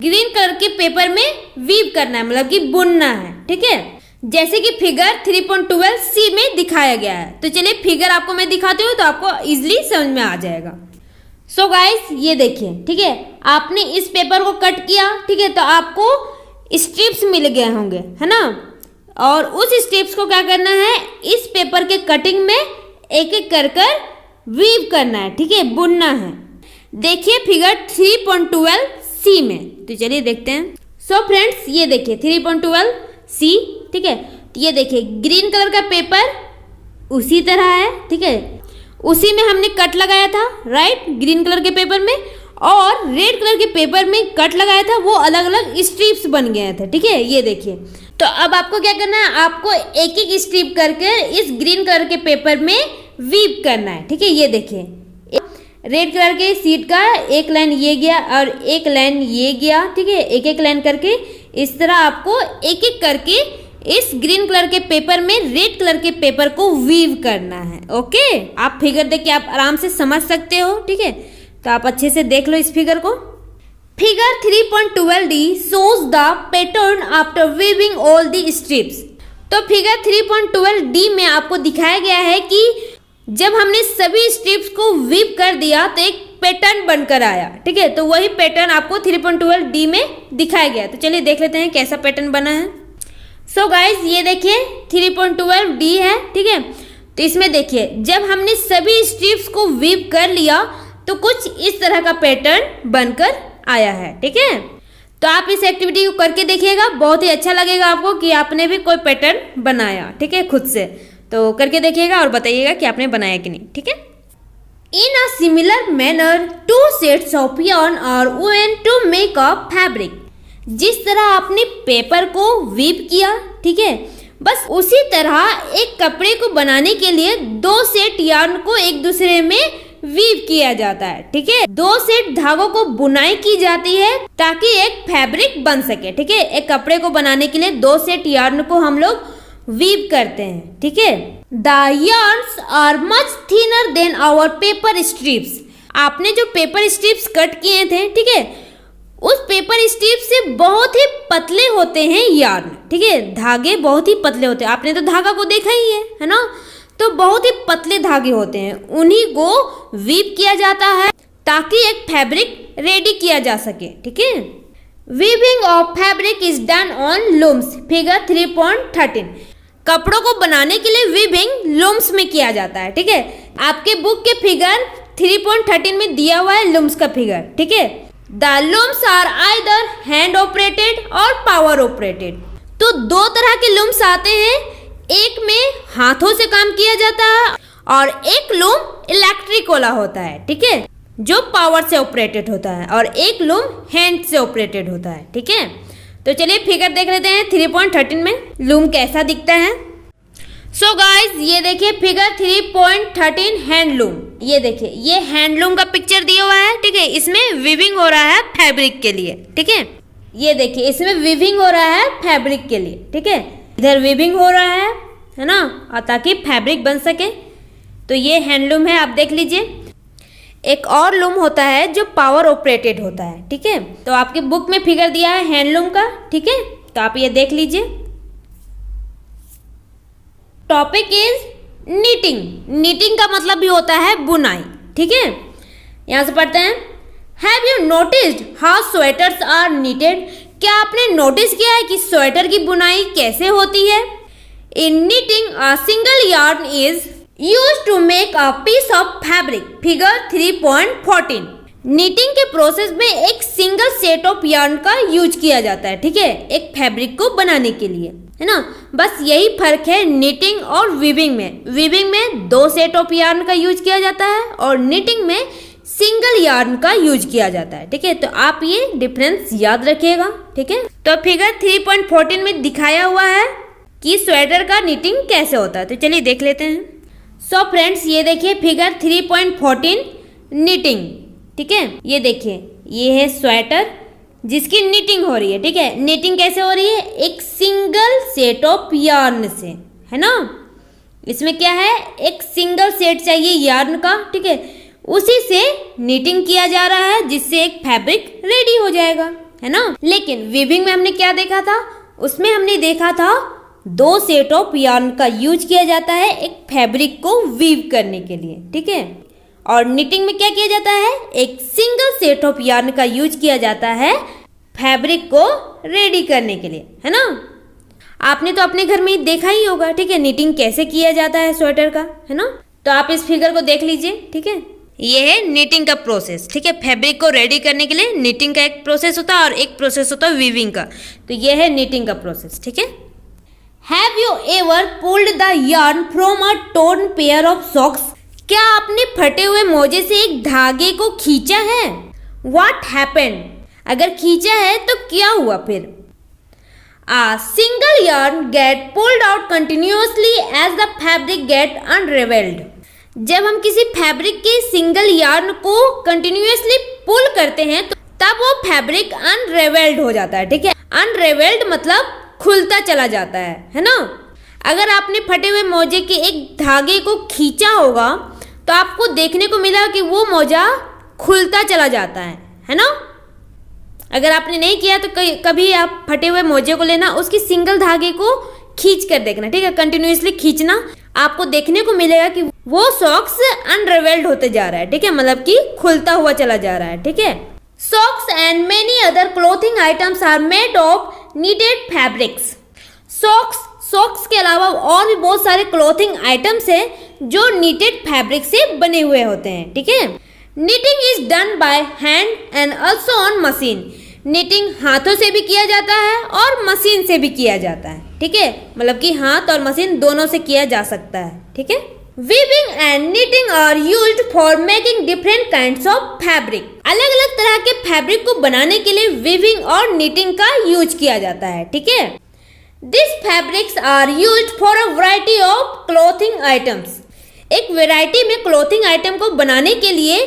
A: ग्रीन कलर के पेपर में वीव करना है, मतलब कि बुनना है, ठीक है, जैसे कि फिगर 3.12c में दिखाया गया है। तो चलिए फिगर आपको मैं दिखाती हूँ तो आपको इजिली समझ में आ जाएगा। सो गाइस ये देखिए, ठीक है, आपने इस पेपर को कट किया, ठीक है, तो आपको स्ट्रिप्स मिल गए होंगे, है ना। और उस स्ट्रिप्स को क्या करना है, इस पेपर के कटिंग में एक एक कर वीव करना है, ठीक है, बुनना है। देखिए फिगर 3.12c में, तो चलिए देखते हैं। सो फ्रेंड्स ये देखिए 3.12c, ठीक है, ये देखिए ग्रीन कलर का पेपर उसी तरह है, ठीक है, उसी में हमने कट लगाया था, राइट, ग्रीन कलर के पेपर में। और रेड कलर के पेपर में कट लगाया था, वो अलग अलग स्ट्रिप्स बन गए थे, ठीक है, ये देखिए। तो अब आपको क्या करना है, आपको एक एक स्ट्रिप करके इस ग्रीन कलर के पेपर में वीव करना है, ठीक है। ये देखिए रेड कलर के शीट का एक लाइन ये गया और एक लाइन ये गया, ठीक है, एक एक लाइन करके इस तरह आपको एक एक करके इस ग्रीन कलर के पेपर में रेड कलर के पेपर को वीव करना है, ओके। आप फिगर देख के आप आराम से समझ सकते हो, ठीक है, तो आप अच्छे से देख लो इस फिगर को। Figure 3.12d shows the pattern after weaving all the strips। तो फिगर 3.12d में आपको दिखाया गया है कि जब हमने सभी स्ट्रिप्स को वीव कर दिया तो एक पैटर्न बनकर आया, ठीक है। तो वही पैटर्न आपको 3.12d में दिखाया गया। तो चलिए देख लेते हैं कैसा पैटर्न बना है। सो गाइज ये देखिए 3.12d है, ठीक है। तो इसमें देखिए जब हमने सभी स्ट्रिप्स को वीव कर लिया तो कुछ इस तरह का पैटर्न बनकर आया है, ठीक है। तो आप इस एक्टिविटी को करके देखिएगा, बहुत ही अच्छा लगेगा आपको कि आपने भी कोई पैटर्न बनाया, ठीक है, खुद से। तो करके देखिएगा और बताइएगा कि आपने बनाया कि नहीं, ठीक है। In a similar manner 2 sets of yarn are woven to make a fabric. जिस तरह आपने पेपर को वीव किया, ठीक है, बस उसी तरह एक कपड़े को बनाने के लिए 2 सेट यार्न को एक दूसरे में वीव किया जाता है, ठीक है। 2 सेट धागों को बुनाई की जाती है ताकि एक फैब्रिक बन सके, ठीक है। एक कपड़े को बनाने के लिए 2 सेट यार्न को हम लोग वीव करते हैं, ठीक है। The yarns are much thinner than our paper strips. आपने जो पेपर स्ट्रिप्स कट किए थे, ठीक है, उस पेपर स्ट्रिप से बहुत ही पतले होते हैं यार्न, ठीक है, धागे बहुत ही पतले होते हैं। आपने तो धागा को देखा ही है ना। तो बहुत ही पतले धागे होते हैं, उन्हीं को वीव किया जाता है ताकि एक फैब्रिक रेडी किया जा सके, ठीक है। Weaving of fabric is done on looms, figure 3.13। कपड़ों को बनाने के लिए वीविंग लूम्स में किया जाता है, ठीक है। आपके बुक के फिगर 3.13 में दिया हुआ है लूम्स का फिगर, ठीक है। The looms are either hand operated or power operated. तो 2 तरह के लूम्स आते हैं, एक में हाथों से काम किया जाता है और एक लूम इलेक्ट्रिक वाला होता है, ठीक है। जो पावर से ऑपरेटेड होता है और एक लूम हैंड से ऑपरेटेड होता है। ठीक है, तो चलिए फिगर देख लेते हैं 3.13 में लूम कैसा दिखता है। सो गाइस ये देखिए फिगर 3.13 हैंडलूम। ये देखिए ये हैंडलूम का पिक्चर दिया हुआ है। ठीक है, इसमें वीविंग हो रहा है फैब्रिक के लिए। ठीक है, ये देखिए इसमें वीविंग हो रहा है फैब्रिक के लिए। ठीक है, इधर वीविंग हो रहा है ना, और ताकि फैब्रिक बन सके। तो ये हैंडलूम है, आप देख लीजिए। एक और लूम होता है जो पावर ऑपरेटेड होता है। ठीक है, तो आपके बुक में फिगर दिया है हैंडलूम का। ठीक है, तो आप ये देख लीजिए। Topic is knitting. नीटिंग का मतलब भी होता है बुनाई। ठीक है, यहां से पढ़ते हैं। Have you noticed how sweaters are knitted? क्या आपने नोटिस किया है कि स्वेटर की बुनाई कैसे होती है? In knitting a single yarn is used to make a piece of fabric. Figure 3.14। Knitting के प्रोसेस में एक सिंगल सेट ऑफ यार्न का यूज किया जाता है। ठीक है, एक फैब्रिक को बनाने के लिए, है ना। बस यही फर्क है नीटिंग और वीविंग में। वीविंग में 2 सेट ऑफ यार्न का यूज किया जाता है और नीटिंग में सिंगल यार्न का यूज किया जाता है। ठीक है, तो आप ये डिफरेंस याद रखिएगा। ठीक है, तो फिगर 3.14 में दिखाया हुआ है कि स्वेटर का नीटिंग कैसे होता है। तो चलिए देख लेते हैं। सो फ्रेंड्स ये देखिए फिगर 3.14 नीटिंग। ठीक है, ये देखिए ये है स्वेटर जिसकी नीटिंग हो रही है। ठीक है, नीटिंग कैसे हो रही है? एक सिंगल सेट ऑफ यार्न से, है ना। इसमें क्या है, एक सिंगल सेट चाहिए यार्न का। ठीक है, उसी से नीटिंग किया जा रहा है जिससे एक फैब्रिक रेडी हो जाएगा, है ना। लेकिन वीविंग में हमने क्या देखा था? उसमें हमने देखा था 2 सेट ऑफ यार्न का यूज किया जाता है एक फैब्रिक को वीव करने के लिए। ठीक है, और निटिंग में क्या किया जाता है? एक सिंगल सेट ऑफ यार्न का यूज किया जाता है फैब्रिक को रेडी करने के लिए, है ना। आपने तो अपने घर में देखा ही होगा। ठीक है, निटिंग कैसे किया जाता है स्वेटर का, है ना। तो आप इस फिगर को देख लीजिए। ठीक है, ये है नीटिंग का प्रोसेस। ठीक है, फैब्रिक को रेडी करने के लिए नीटिंग का एक प्रोसेस होता है और एक प्रोसेस होता है वीविंग का। तो ये है नीटिंग का प्रोसेस। ठीक है, have you ever pulled the yarn from a torn pair of socks? क्या आपने फटे हुए मोजे से एक धागे को खींचा है? What happened? अगर खींचा है तो क्या हुआ फिर? A single yarn get pulled out continuously as the fabric get unraveled. जब हम किसी फैब्रिक के सिंगल यार्न को कंटिन्यूसली पुल करते हैं तो तब वो फैब्रिक अनरेवेल्ड हो जाता है। ठीक है, अनरेवेल्ड मतलब खुलता चला जाता है ना। अगर आपने फटे हुए मोजे के एक धागे को खींचा होगा तो आपको देखने को मिला कि वो मोजा खुलता चला जाता है ना। अगर आपने नहीं किया तो कभी आप फटे हुए मोजे को लेना, उसकी सिंगल धागे को खींच कर देखना। ठीक है, कंटिन्यूसली खींचना, आपको देखने को मिलेगा कि वो सॉक्स अनरेवेल्ड होते जा रहा है। ठीक है, मतलब कि खुलता हुआ चला जा रहा है। ठीक है, socks and many other clothing items are made of knitted fabrics. Socks के अलावा और भी बहुत सारे क्लोथिंग आइटम्स हैं जो नीटेड फैब्रिक से बने हुए होते हैं। ठीक है, knitting is done by hand and also on machine. Knitting हाथों से भी किया जाता है और मशीन से भी किया जाता है। ठीक है, मतलब कि हाथ और मशीन दोनों से किया जा सकता है। ठीक है, weaving and knitting are used for making different kinds of fabric. अलग अलग तरह के फैब्रिक को बनाने के लिए वीविंग और निटिंग का यूज किया जाता है। ठीक है, this fabrics are used for a variety of clothing items. एक वैरायटी में क्लोथिंग आइटम को बनाने के लिए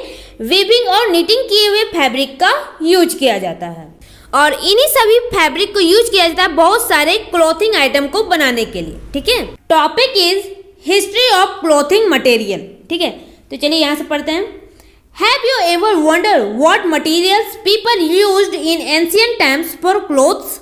A: वीविंग और निटिंग किए हुए फैब्रिक का यूज किया जाता है और इन्हीं सभी फैब्रिक को यूज किया जाता है बहुत सारे क्लोथिंग आइटम को बनाने के लिए। ठीक है, topic is history of clothing material. ठीक है, तो चलिए यहाँ से पढ़ते हैं। Have you ever wonder what materials people used in ancient times for clothes?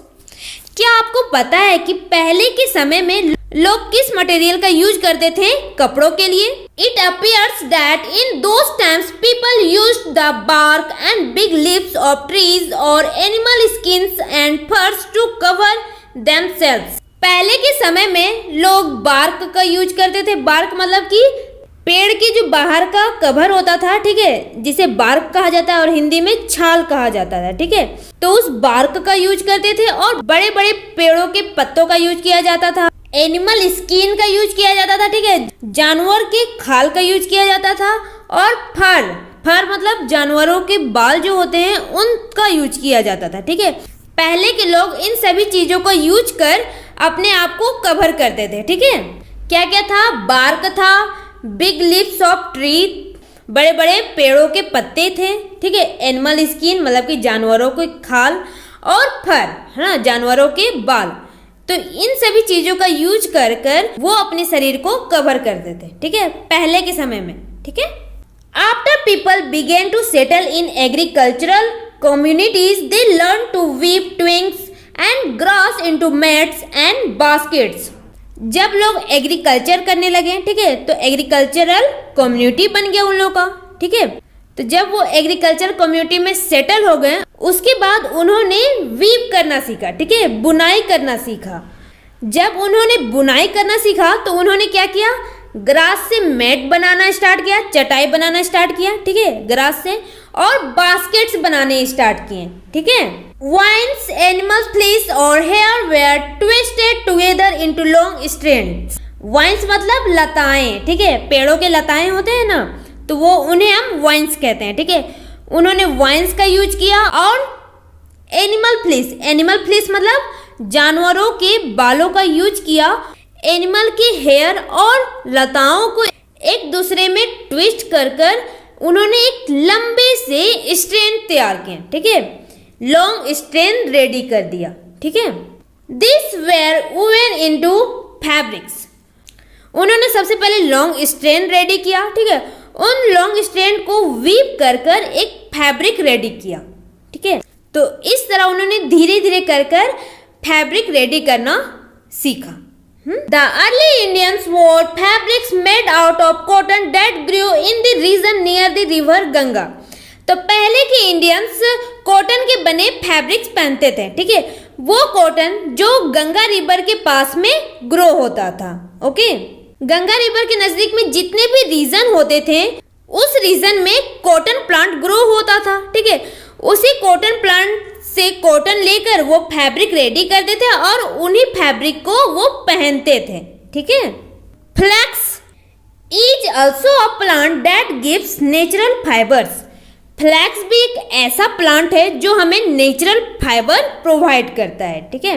A: क्या आपको पता है कि पहले के समय में लोग किस मटेरियल का यूज करते थे कपड़ों के लिए? It appears that in those times people used the bark and big leaves of trees or animal skins and furs to cover themselves. पहले के समय में लोग बार्क का यूज करते थे। बार्क मतलब कि पेड़ के जो बाहर का कवर होता था, ठीक है, जिसे बार्क कहा जाता है और हिंदी में छाल कहा जाता था। ठीक है, तो उस बार्क का यूज करते थे और बड़े बड़े पेड़ों के पत्तों का यूज किया जाता था। एनिमल स्किन का यूज किया जाता था। ठीक है, जानवर के खाल का यूज किया जाता था और फर मतलब जानवरों के बाल जो होते हैं उनका यूज किया जाता था, ठीक है। पहले के लोग इन सभी चीजों को यूज कर अपने आप को कवर करते थे, ठीक है। क्या क्या था? बार्क था, बिग लीव्स ऑफ ट्री, बड़े बड़े पेड़ों के पत्ते थे, ठीक है। एनिमल स्किन मतलब कि जानवरों की खाल, और फर है ना, जानवरों के बाल। तो इन सभी चीजों का यूज कर कर वो अपने शरीर को कवर करते थे, ठीक है, पहले के समय में, ठीक है। After people began to settle in agricultural communities, they learn to weave twigs and grass into mats and baskets. जब लोग एग्रीकल्चर करने लगे, ठीक है, तो एग्रीकल्चरल कम्युनिटी बन गया उन लोगों का, ठीक है। तो जब वो एग्रीकल्चर कम्युनिटी में सेटल हो गए, उसके बाद उन्होंने वीव करना सीखा, ठीक है, बुनाई करना सीखा। जब उन्होंने बुनाई करना सीखा तो उन्होंने क्या किया? ग्रास से मैट बनाना स्टार्ट किया, चटाई बनाना स्टार्ट किया, ठीक है, ग्रास से, और बास्केट्स बनाने स्टार्ट किए, ठीक है। वाइन्स, एनिमल फ्लीस और hair were twisted together into long strands. Vines मतलब लताएं, ठीक है, पेड़ों के लताएं होते हैं ना, तो वो उन्हें हम वाइन्स कहते हैं, ठीक है। उन्होंने वाइन्स का यूज किया। और एनिमल फ्लीस मतलब जानवरों के बालों का यूज किया। एनिमल के हेयर और लताओं को एक दूसरे में ट्विस्ट कर कर उन्होंने एक लंबे से स्ट्रैंड तैयार किए, ठीक है, लॉन्ग स्ट्रैंड रेडी कर दिया, ठीक है। This were woven into fabrics. उन्होंने सबसे पहले लॉन्ग स्ट्रैंड रेडी किया, ठीक है, उन लॉन्ग स्ट्रैंड को वीव कर कर एक फैब्रिक रेडी किया, ठीक है। तो इस तरह उन्होंने धीरे धीरे कर कर फैब्रिक रेडी करना सीखा। The early Indians wore fabrics made out of cotton that grew in the region near the river Ganga. तो पहले के इंडियंस कॉटन के बने फैब्रिक्स पहनते थे, ठीक है, वो कॉटन जो गंगा रिवर के पास में ग्रो होता था, ओके। गंगा रिवर के नजदीक में जितने भी रीजन होते थे उस रीजन में कॉटन प्लांट ग्रो होता था, ठीक है। उसी कॉटन प्लांट से कॉटन लेकर वो फैब्रिक रेडी करते थे और उन्हीं फैब्रिक को वो पहनते थे, ठीक है। Flax is also a plant that gives natural fibres. Flax भी एक ऐसा प्लांट है जो हमें नेचुरल फाइबर प्रोवाइड करता है, ठीक है।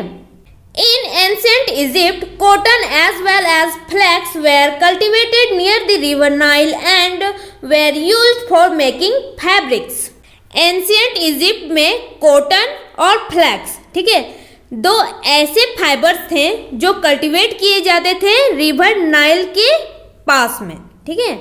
A: In ancient Egypt cotton as well as flax were cultivated near the river Nile and were used for making fabrics. Ancient Egypt में कॉटन और फ्लैक्स, ठीक है, दो ऐसे फाइबर्स थे जो कल्टीवेट किए जाते थे रिवर नाइल के पास में, ठीक है।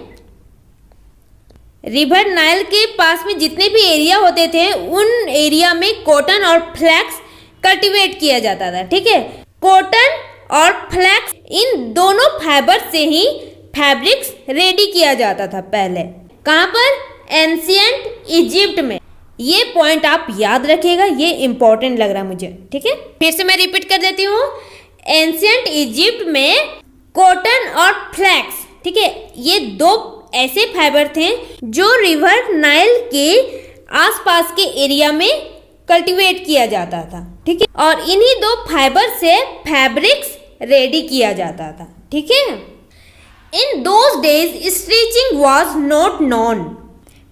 A: रिवर नाइल के पास में जितने भी एरिया होते थे उन एरिया में कॉटन और फ्लैक्स कल्टीवेट किया जाता था, ठीक है। कॉटन और फ्लैक्स इन दोनों फाइबर से ही फैब्रिक्स रेडी किया जाता था पहले। कहाँ पर? एंशिएंट इजिप्ट में। ये पॉइंट आप याद रखिएगा, ये इंपॉर्टेंट लग रहा है मुझे, ठीक है। फिर से मैं रिपीट कर देती हूँ। एंशिएंट इजिप्ट में कॉटन और फ्लैक्स, ठीक है, ये दो ऐसे फाइबर थे जो रिवर नाइल के आसपास के एरिया में कल्टीवेट किया जाता था, ठीक है, और इन्हीं दो फाइबर से फैब्रिक्स रेडी किया जाता था, ठीक है। In those days stitching was not known.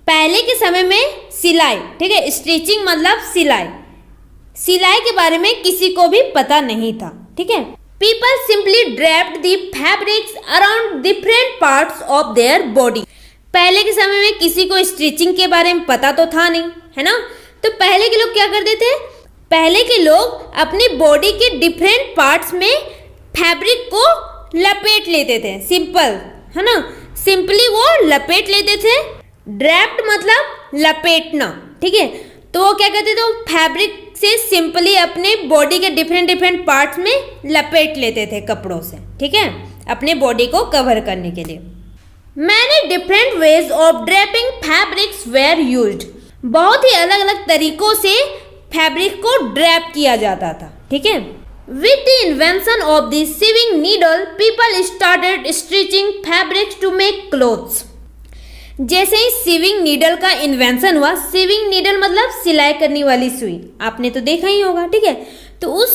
A: पहले के समय में सिलाई, ठीक है, स्टिचिंग मतलब सिलाई, सिलाई के बारे में किसी को भी पता नहीं था, ठीक है। People simply draped the fabrics around different parts of their body. पहले के समय में किसी को स्टिचिंग के बारे में पता तो था नहीं, है ना। तो पहले के लोग क्या करते थे? पहले के लोग अपने बॉडी के डिफरेंट पार्ट्स में फैब्रिक को लपेट लेते थे, सिंपल, है ना, सिंपली वो लपेट लेते थे। ड्रैप्ड मतलब लपेटना, ठीक है। तो वो क्या करते थे? वो फैब्रिक से सिंपली अपने बॉडी के डिफरेंट पार्ट्स में लपेट लेते थे कपड़ों से, ठीक है, अपने बॉडी को कवर करने के लिए। Many different ways of draping fabrics where used. बहुत ही अलग अलग तरीकों से फैब्रिक को ड्रैप किया जाता था, ठीक है। With the invention of the sewing needle, people started stitching fabrics to make clothes. जैसे ही सीविंग नीडल का इन्वेंशन हुआ, सीविंग नीडल मतलब सिलाई करने वाली सुई, आपने तो देखा ही होगा, ठीक है। तो उस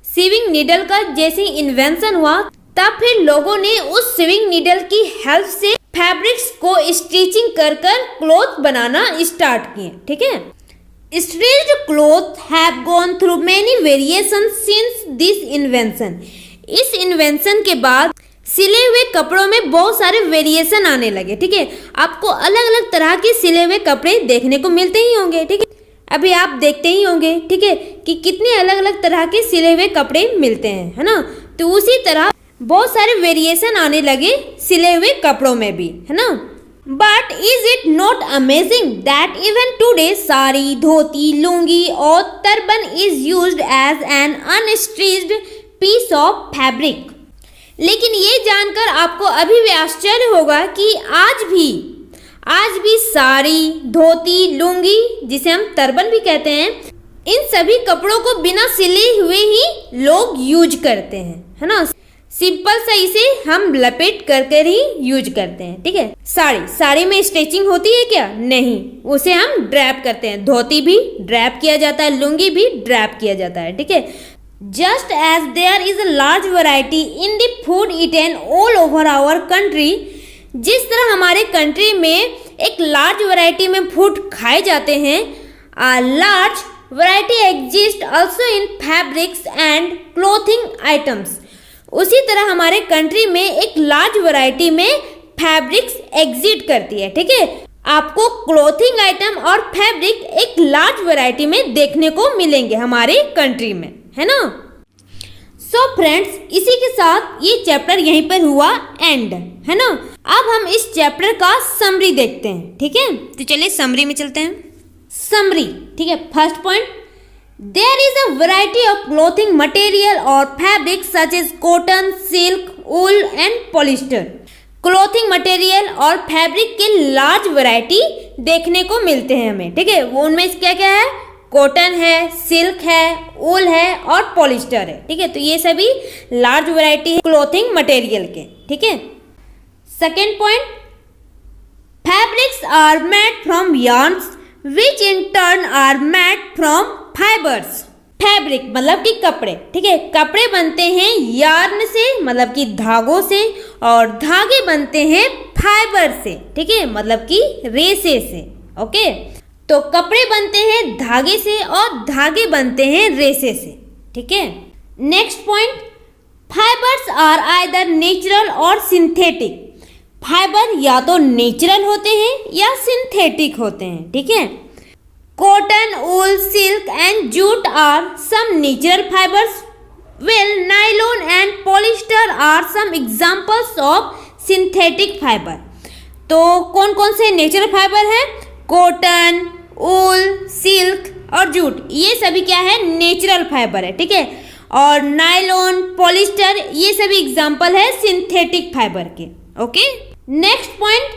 A: सीविंग नीडल का जैसे ही इन्वेंशन हुआ तब फिर लोगों ने उस सीविंग नीडल की हेल्प से फैब्रिक्स को स्टिचिंग कर कर क्लॉथ बनाना स्टार्ट किए। ठीक है, stitched cloth have gone through many variation since this invention. इस इन्वेंशन के बाद सिले हुए कपड़ों में बहुत सारे वेरिएशन आने लगे। ठीक है, आपको अलग अलग तरह के सिले हुए कपड़े देखने को मिलते ही होंगे। ठीक है, अभी आप देखते ही होंगे, ठीक है, कि कितने अलग अलग तरह के सिले हुए कपड़े मिलते हैं, है ना। तो उसी तरह बहुत सारे वेरिएशन आने लगे सिले हुए कपड़ों में भी, है ना। But is it not amazing that even today sari, dhoti, lungi और turban is used as an unstitched piece of fabric. लेकिन ये जानकर आपको अभी भी आश्चर्य होगा कि आज भी साड़ी, धोती, लुंगी, जिसे हम टर्बन भी कहते हैं, इन सभी कपड़ों को बिना सिले हुए ही लोग यूज करते हैं, है ना। सिंपल सा इसे हम लपेट कर ही यूज करते हैं। ठीक है, साड़ी में स्टिचिंग होती है क्या? नहीं, उसे हम ड्रैप करते हैं। धोती भी ड्रैप किया जाता है, लुंगी भी ड्रैप किया जाता है। ठीक है, just as there is a large variety in the food eaten all over our country, जिस तरह हमारे कंट्री में एक लार्ज वैरायटी में फूड खाए जाते हैं, a large variety exist also in fabrics and clothing items. उसी तरह हमारे कंट्री में एक लार्ज वैरायटी में फैब्रिक्स एग्जिस्ट करती है। ठीक है, आपको क्लोथिंग आइटम और फैब्रिक एक लार्ज वैरायटी में देखने को मिलेंगे हमारे कंट्री में, है ना। सो फ्रेंड्स, इसी के साथ ये चैप्टर यहीं पर हुआ एंड, है ना। अब हम इस चैप्टर का समरी देखते हैं। ठीक है, तो चलिए समरी में चलते हैं। समरी, ठीक है। First point, there is a variety of clothing material और fabric such as cotton, silk, wool and polyester. Clothing material और फैब्रिक के लार्ज वैरायटी देखने को मिलते हैं हमें। ठीक है, वो उनमें क्या क्या है? कॉटन है, सिल्क है, वूल है और पॉलिस्टर है। ठीक है, तो ये सभी लार्ज वैरायटी है क्लोथिंग मटेरियल के। ठीक है। Second point, fabrics are made from yarns which in turn are made from fibers। Fabric मतलब कि कपड़े। ठीक है, कपड़े बनते हैं यार्न से मतलब कि धागों से, और धागे बनते हैं फाइबर से। ठीक है, मतलब कि रेसे से। ओके, तो कपड़े बनते हैं धागे से और धागे बनते हैं रेसे से। ठीक है। Next point, fibres are either natural और सिंथेटिक। फाइबर या तो नेचुरल होते हैं या सिंथेटिक होते हैं। ठीक है, cotton, wool, silk and jute are some natural fibres, well nylon and polyester are some examples of synthetic fibre. तो कौन कौन से नेचुरल फाइबर हैं? कॉटन, वूल, सिल्क और जूट, ये सभी क्या है? नेचुरल फाइबर है। ठीक है, और नायलॉन, पॉलिस्टर, ये सभी एग्जांपल है सिंथेटिक फाइबर के। Okay. Next point,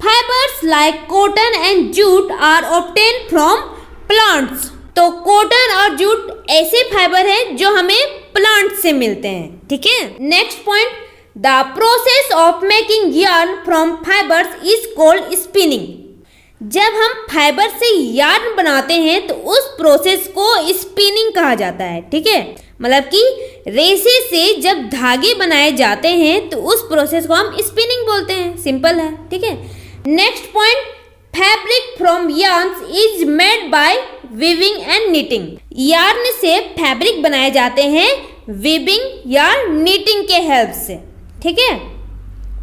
A: fibres like cotton and jute are obtain from plants. तो कॉटन और जूट ऐसे फाइबर हैं जो हमें प्लांट से मिलते हैं। ठीक है। Next point, the process of making yarn from fibres is called spinning. जब हम फाइबर से यार्न बनाते हैं तो उस प्रोसेस को स्पिनिंग कहा जाता है। ठीक है, मतलब कि रेसे से जब धागे बनाए जाते हैं तो उस प्रोसेस को हम स्पिनिंग बोलते हैं। सिंपल है। ठीक है। Next point, fabric from yarns is made by weaving and knitting. Yarn से फैब्रिक बनाए जाते हैं वीविंग या नीटिंग के हेल्प से। ठीक है,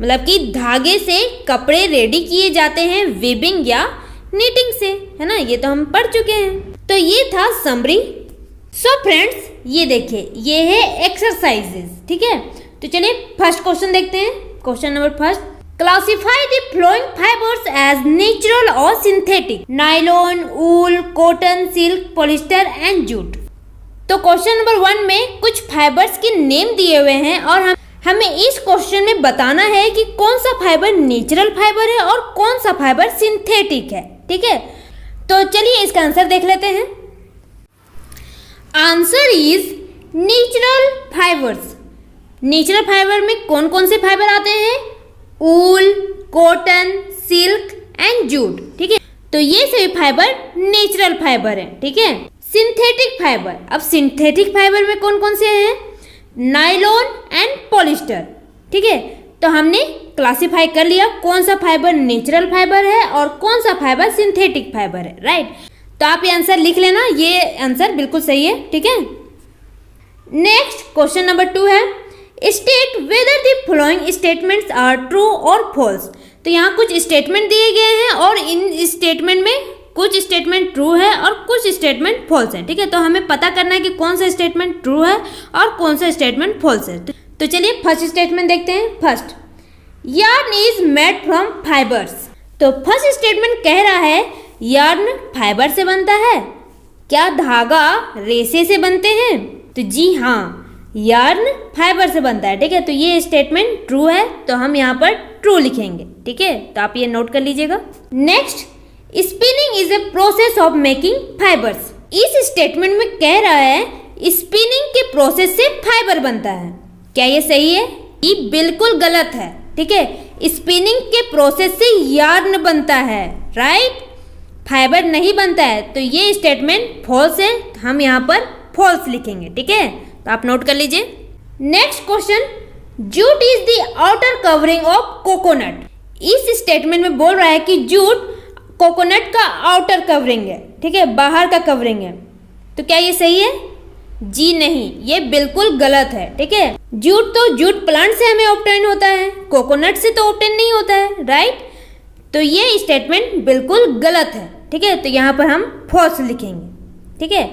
A: मतलब कि धागे से कपड़े रेडी किए जाते हैं वीविंग या नीटिंग से, है ना। ये तो हम पढ़ चुके हैं। तो ये था समरी। सो फ्रेंड्स, ये देखिए, ये है एक्सरसाइजेस। ठीक है, तो चलिए फर्स्ट क्वेश्चन देखते हैं। Question number first, classify the following fibres as natural और synthetic. Nylon, wool, cotton, silk, polyester and jute. तो क्वेश्चन नंबर 1 में कुछ फाइबर्स के नेम दिए हुए हैं और हमें इस क्वेश्चन में बताना है कि कौन सा फाइबर नेचुरल फाइबर है और कौन सा फाइबर सिंथेटिक है। ठीक है, तो चलिए इसका आंसर देख लेते हैं। Answer is natural fibres. Natural fibre में कौन कौन से फाइबर आते हैं? वूल, कॉटन, सिल्क एंड जूट। ठीक है, तो ये सभी फाइबर नेचुरल फाइबर हैं। ठीक है। सिंथेटिक फाइबर, अब सिंथेटिक फाइबर में कौन कौन से हैं? Nylon and polyester. ठीक है, तो हमने क्लासिफाई कर लिया कौन सा फाइबर नेचुरल फाइबर है और कौन सा फाइबर सिंथेटिक फाइबर है, राइट। तो आप ये आंसर लिख लेना, ये आंसर बिल्कुल सही है, ठीक है। नेक्स्ट क्वेश्चन नंबर 2 है, state whether the following statements are true और फॉल्स। तो यहाँ कुछ स्टेटमेंट दिए गए हैं और इन स्टेटमेंट में कुछ स्टेटमेंट ट्रू है और कुछ स्टेटमेंट फॉल्स है, ठीक है। तो हमें पता करना है कि कौन सा स्टेटमेंट ट्रू है और कौन सा स्टेटमेंट फॉल्स है। तो चलिए फर्स्ट स्टेटमेंट देखते हैं। First, yarn is made from fibres. तो फर्स्ट स्टेटमेंट कह रहा है यार्न फाइबर से बनता है। क्या धागा रेशे से बनते हैं? तो जी हाँ, यार्न फाइबर से बनता है, ठीक है। तो ये स्टेटमेंट ट्रू है, तो हम यहाँ पर ट्रू लिखेंगे, ठीक है। तो आप ये नोट कर लीजिएगा। Next, spinning is a process of making fibres. इस स्टेटमेंट में कह रहा है स्पिनिंग के प्रोसेस से फाइबर बनता है। क्या ये सही है? ये बिल्कुल गलत है, ठीक है। स्पिनिंग के प्रोसेस से यार्न बनता है, राइट, फाइबर नहीं बनता है। तो ये स्टेटमेंट फॉल्स है, हम यहाँ पर फॉल्स लिखेंगे, ठीक है। तो आप नोट कर लीजिए। Next question, jute is the outer covering of coconut. इस स्टेटमेंट में बोल रहा है कि जूट कोकोनट का आउटर कवरिंग है, ठीक है, बाहर का कवरिंग है। तो क्या ये सही है? जी नहीं, ये बिल्कुल गलत है, ठीक है। जूट प्लांट से हमें ऑब्टेन होता है, कोकोनट से तो ऑब्टेन नहीं होता है, राइट। तो ये स्टेटमेंट बिल्कुल गलत है, ठीक है। तो यहाँ पर हम फॉल्स लिखेंगे, ठीक है।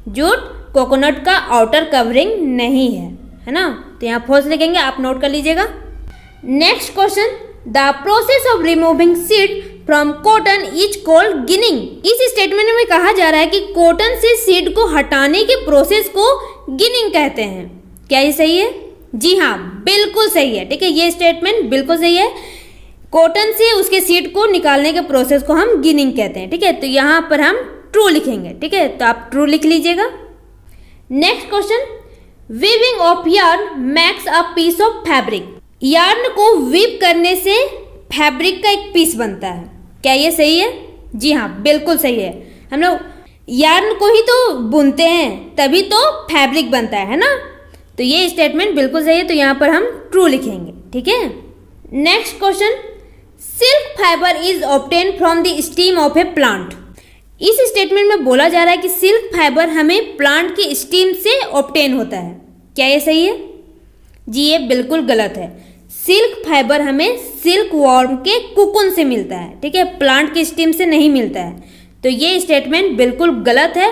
A: जूट कोकोनट का आउटर कवरिंग नहीं है ना। तो यहाँ फॉल्स लिखेंगे, आप नोट कर लीजिएगा। Next question, the process of removing seed from cotton is called ginning. इस स्टेटमेंट में कहा जा रहा है कि कॉटन से सीड को हटाने के प्रोसेस को गिनिंग कहते हैं। क्या ये सही है? जी हाँ, बिल्कुल सही है, ठीक है। ये स्टेटमेंट बिल्कुल सही है। कॉटन से उसके सीड को निकालने के प्रोसेस को हम गिनिंग कहते हैं, ठीक है। तो यहाँ पर हम ट्रू लिखेंगे, ठीक है। तो आप ट्रू लिख लीजिएगा। Next question, weaving of yarn makes a piece of fabric. Yarn को वीव करने से फैब्रिक का एक पीस बनता है। क्या ये सही है? जी हाँ, बिल्कुल सही है। हम लोग यार्न को ही तो बुनते हैं, तभी तो फैब्रिक बनता है ना। तो ये स्टेटमेंट बिल्कुल सही है, तो यहाँ पर हम ट्रू लिखेंगे, ठीक है। Next question, silk fibre is obtain from the steam of A plant. इस स्टेटमेंट में बोला जा रहा है कि सिल्क फाइबर हमें प्लांट की स्टीम से ऑब्टेन होता है। क्या ये सही है? जी ये बिल्कुल गलत है। सिल्क फाइबर हमें सिल्क वॉर्म के कुकुन से मिलता है, ठीक है, प्लांट की स्टीम से नहीं मिलता है। तो ये स्टेटमेंट बिल्कुल गलत है,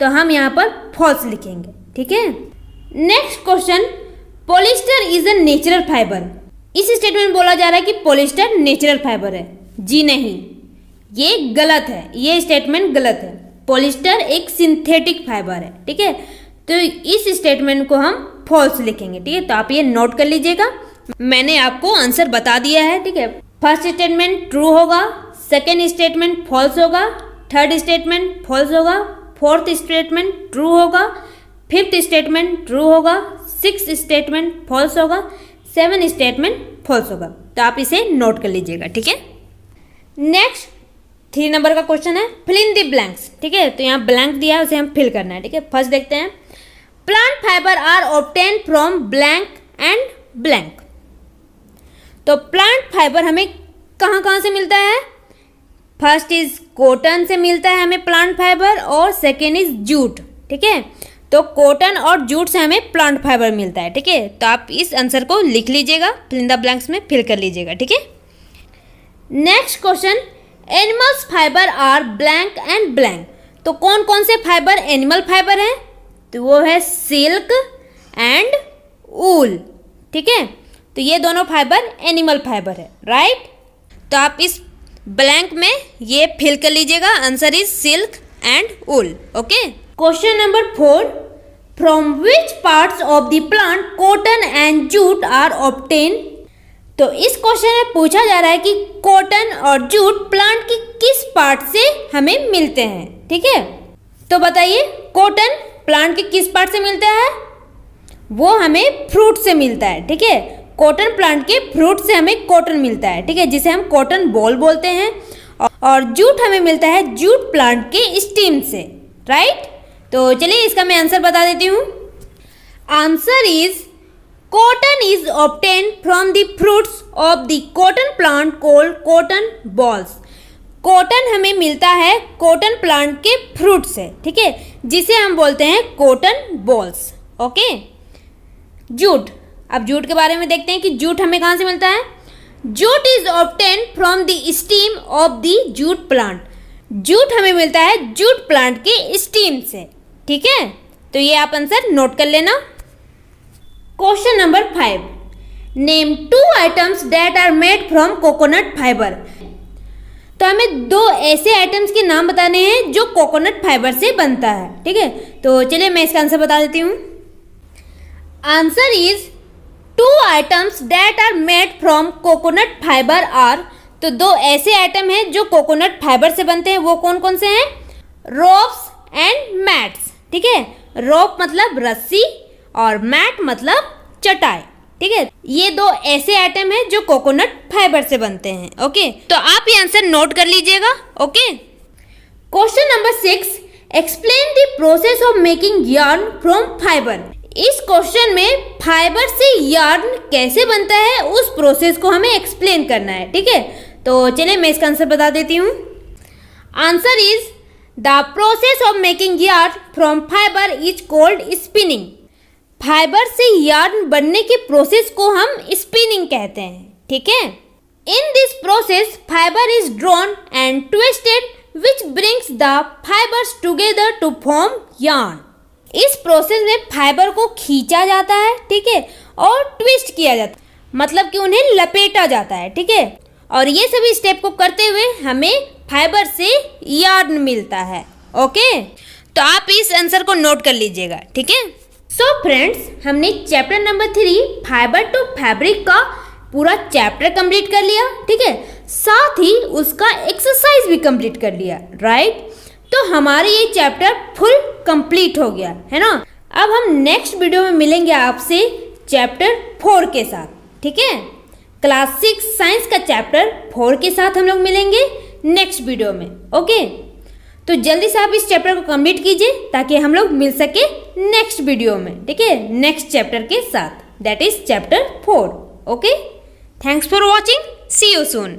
A: तो हम यहाँ पर फॉल्स लिखेंगे, ठीक है। Next question, polyester is a natural fibre. इस स्टेटमेंट में बोला जा रहा है कि पॉलिस्टर नेचुरल फाइबर है। जी नहीं, ये गलत है, ये स्टेटमेंट गलत है। पॉलिस्टर एक सिंथेटिक फाइबर है, ठीक है। तो इस स्टेटमेंट को हम फॉल्स लिखेंगे, ठीक है। तो आप ये नोट कर लीजिएगा। मैंने आपको आंसर बता दिया है, ठीक है। फर्स्ट स्टेटमेंट ट्रू होगा, सेकेंड स्टेटमेंट फॉल्स होगा, थर्ड स्टेटमेंट फॉल्स होगा, फोर्थ स्टेटमेंट ट्रू होगा, फिफ्थ स्टेटमेंट ट्रू होगा, सिक्स्थ स्टेटमेंट फॉल्स होगा, सेवन स्टेटमेंट फॉल्स होगा। तो आप इसे नोट कर लीजिएगा, ठीक है। नेक्स्ट 3 नंबर का क्वेश्चन है, फिल इन द ब्लैंक्स, ठीक है। तो यहाँ ब्लैंक दिया है, उसे हम फिल करना है, ठीक है। फर्स्ट देखते हैं, plant fibre are obtain from blank and blank. तो प्लांट फाइबर हमें कहाँ कहाँ से मिलता है? फर्स्ट इज कॉटन से मिलता है हमें प्लांट फाइबर, और सेकेंड इज जूट, ठीक है। तो कॉटन और जूट से हमें प्लांट फाइबर मिलता है, ठीक है। तो आप इस आंसर को लिख लीजिएगा, फिल इन द ब्लैंक्स में फिल कर लीजिएगा, ठीक है। Next question, animals fibre are blank and blank. तो कौन कौन से फाइबर एनिमल फाइबर हैं? तो वो है सिल्क एंड ऊल, ठीक है। तो ये दोनों फाइबर एनिमल फाइबर है, राइट। तो आप इस ब्लैंक में ये फिल कर लीजिएगा, answer is silk and wool, okay. Question number 4, from which parts of the plant cotton and jute are obtain. तो इस क्वेश्चन में पूछा जा रहा है कि कॉटन और जूट प्लांट की किस पार्ट से हमें मिलते हैं, ठीक है। तो बताइए, कॉटन प्लांट के किस पार्ट से मिलता है? वो हमें फ्रूट से मिलता है, ठीक है। कॉटन प्लांट के फ्रूट से हमें कॉटन मिलता है, ठीक है, जिसे हम कॉटन बॉल बोलते हैं। और जूट हमें मिलता है जूट प्लांट के स्टीम से, राइट। तो चलिए इसका मैं आंसर बता देती हूँ। Answer is cotton is obtain from the fruits of the cotton plant called cotton balls. Cotton हमें मिलता है कॉटन प्लांट के फ्रूट से, ठीक है, जिसे हम बोलते हैं कॉटन बॉल्स। Okay, jute. अब जूट के बारे में देखते हैं कि जूट हमें कहाँ से मिलता है। Jute is obtain from the steam of the jute plant. Jute हमें मिलता है जूट प्लांट के स्टीम से, ठीक है। तो ये आप आंसर नोट कर लेना। Question number 5, name 2 items that are made from coconut fibre. तो हमें 2 ऐसे आइटम्स के नाम बताने हैं जो कोकोनट फाइबर से बनता है, ठीक है। तो चलिए मैं इसका आंसर बता देती हूँ। Answer is 2 items that are made from coconut fibre are. तो 2 ऐसे आइटम हैं जो कोकोनट फाइबर से बनते हैं, वो कौन कौन से हैं? रोप्स एंड मैट्स, ठीक है। रोप मतलब रस्सी और मैट मतलब चटाई, ठीक है। ये 2 ऐसे आइटम हैं जो कोकोनट फाइबर से बनते हैं। ओके, तो आप ये आंसर नोट कर लीजिएगा। Okay, question number 6, explain the process of making yarn from fibre. इस क्वेश्चन में फाइबर से यार्न कैसे बनता है उस प्रोसेस को हमें एक्सप्लेन करना है, ठीक है। तो चलिए मैं इसका आंसर बता देती हूँ। Answer is the process of making yarn from fibre is called spinning. Fibre से यार्न बनने के प्रोसेस को हम स्पिनिंग कहते हैं, ठीक है। In this process fibre is drawn and twisted which brings the fibres together to form yarn. इस प्रोसेस में फाइबर को खींचा जाता है, ठीक है, और ट्विस्ट किया जाता है, मतलब कि उन्हें लपेटा जाता है, ठीक है। और ये सभी स्टेप को करते हुए हमें फाइबर से यार्न मिलता है। ओके, तो आप इस आंसर को नोट कर लीजिएगा, ठीक है। सो फ्रेंड्स, हमने chapter number 3 fibre to fabric का पूरा चैप्टर कंप्लीट कर लिया, ठीक है। साथ ही उसका एक्सरसाइज भी कंप्लीट कर लिया, राइट। तो हमारे ये चैप्टर फुल कंप्लीट हो गया है ना। अब हम नेक्स्ट वीडियो में मिलेंगे आपसे चैप्टर 4 के साथ, ठीक है। क्लास 6 साइंस का चैप्टर 4 के साथ हम लोग मिलेंगे नेक्स्ट वीडियो में। ओके, तो जल्दी से आप इस चैप्टर को कंप्लीट कीजिए ताकि हम लोग मिल सके नेक्स्ट वीडियो में, ठीक है, नेक्स्ट चैप्टर के साथ, that is chapter 4। Okay, thanks for watching, see you soon.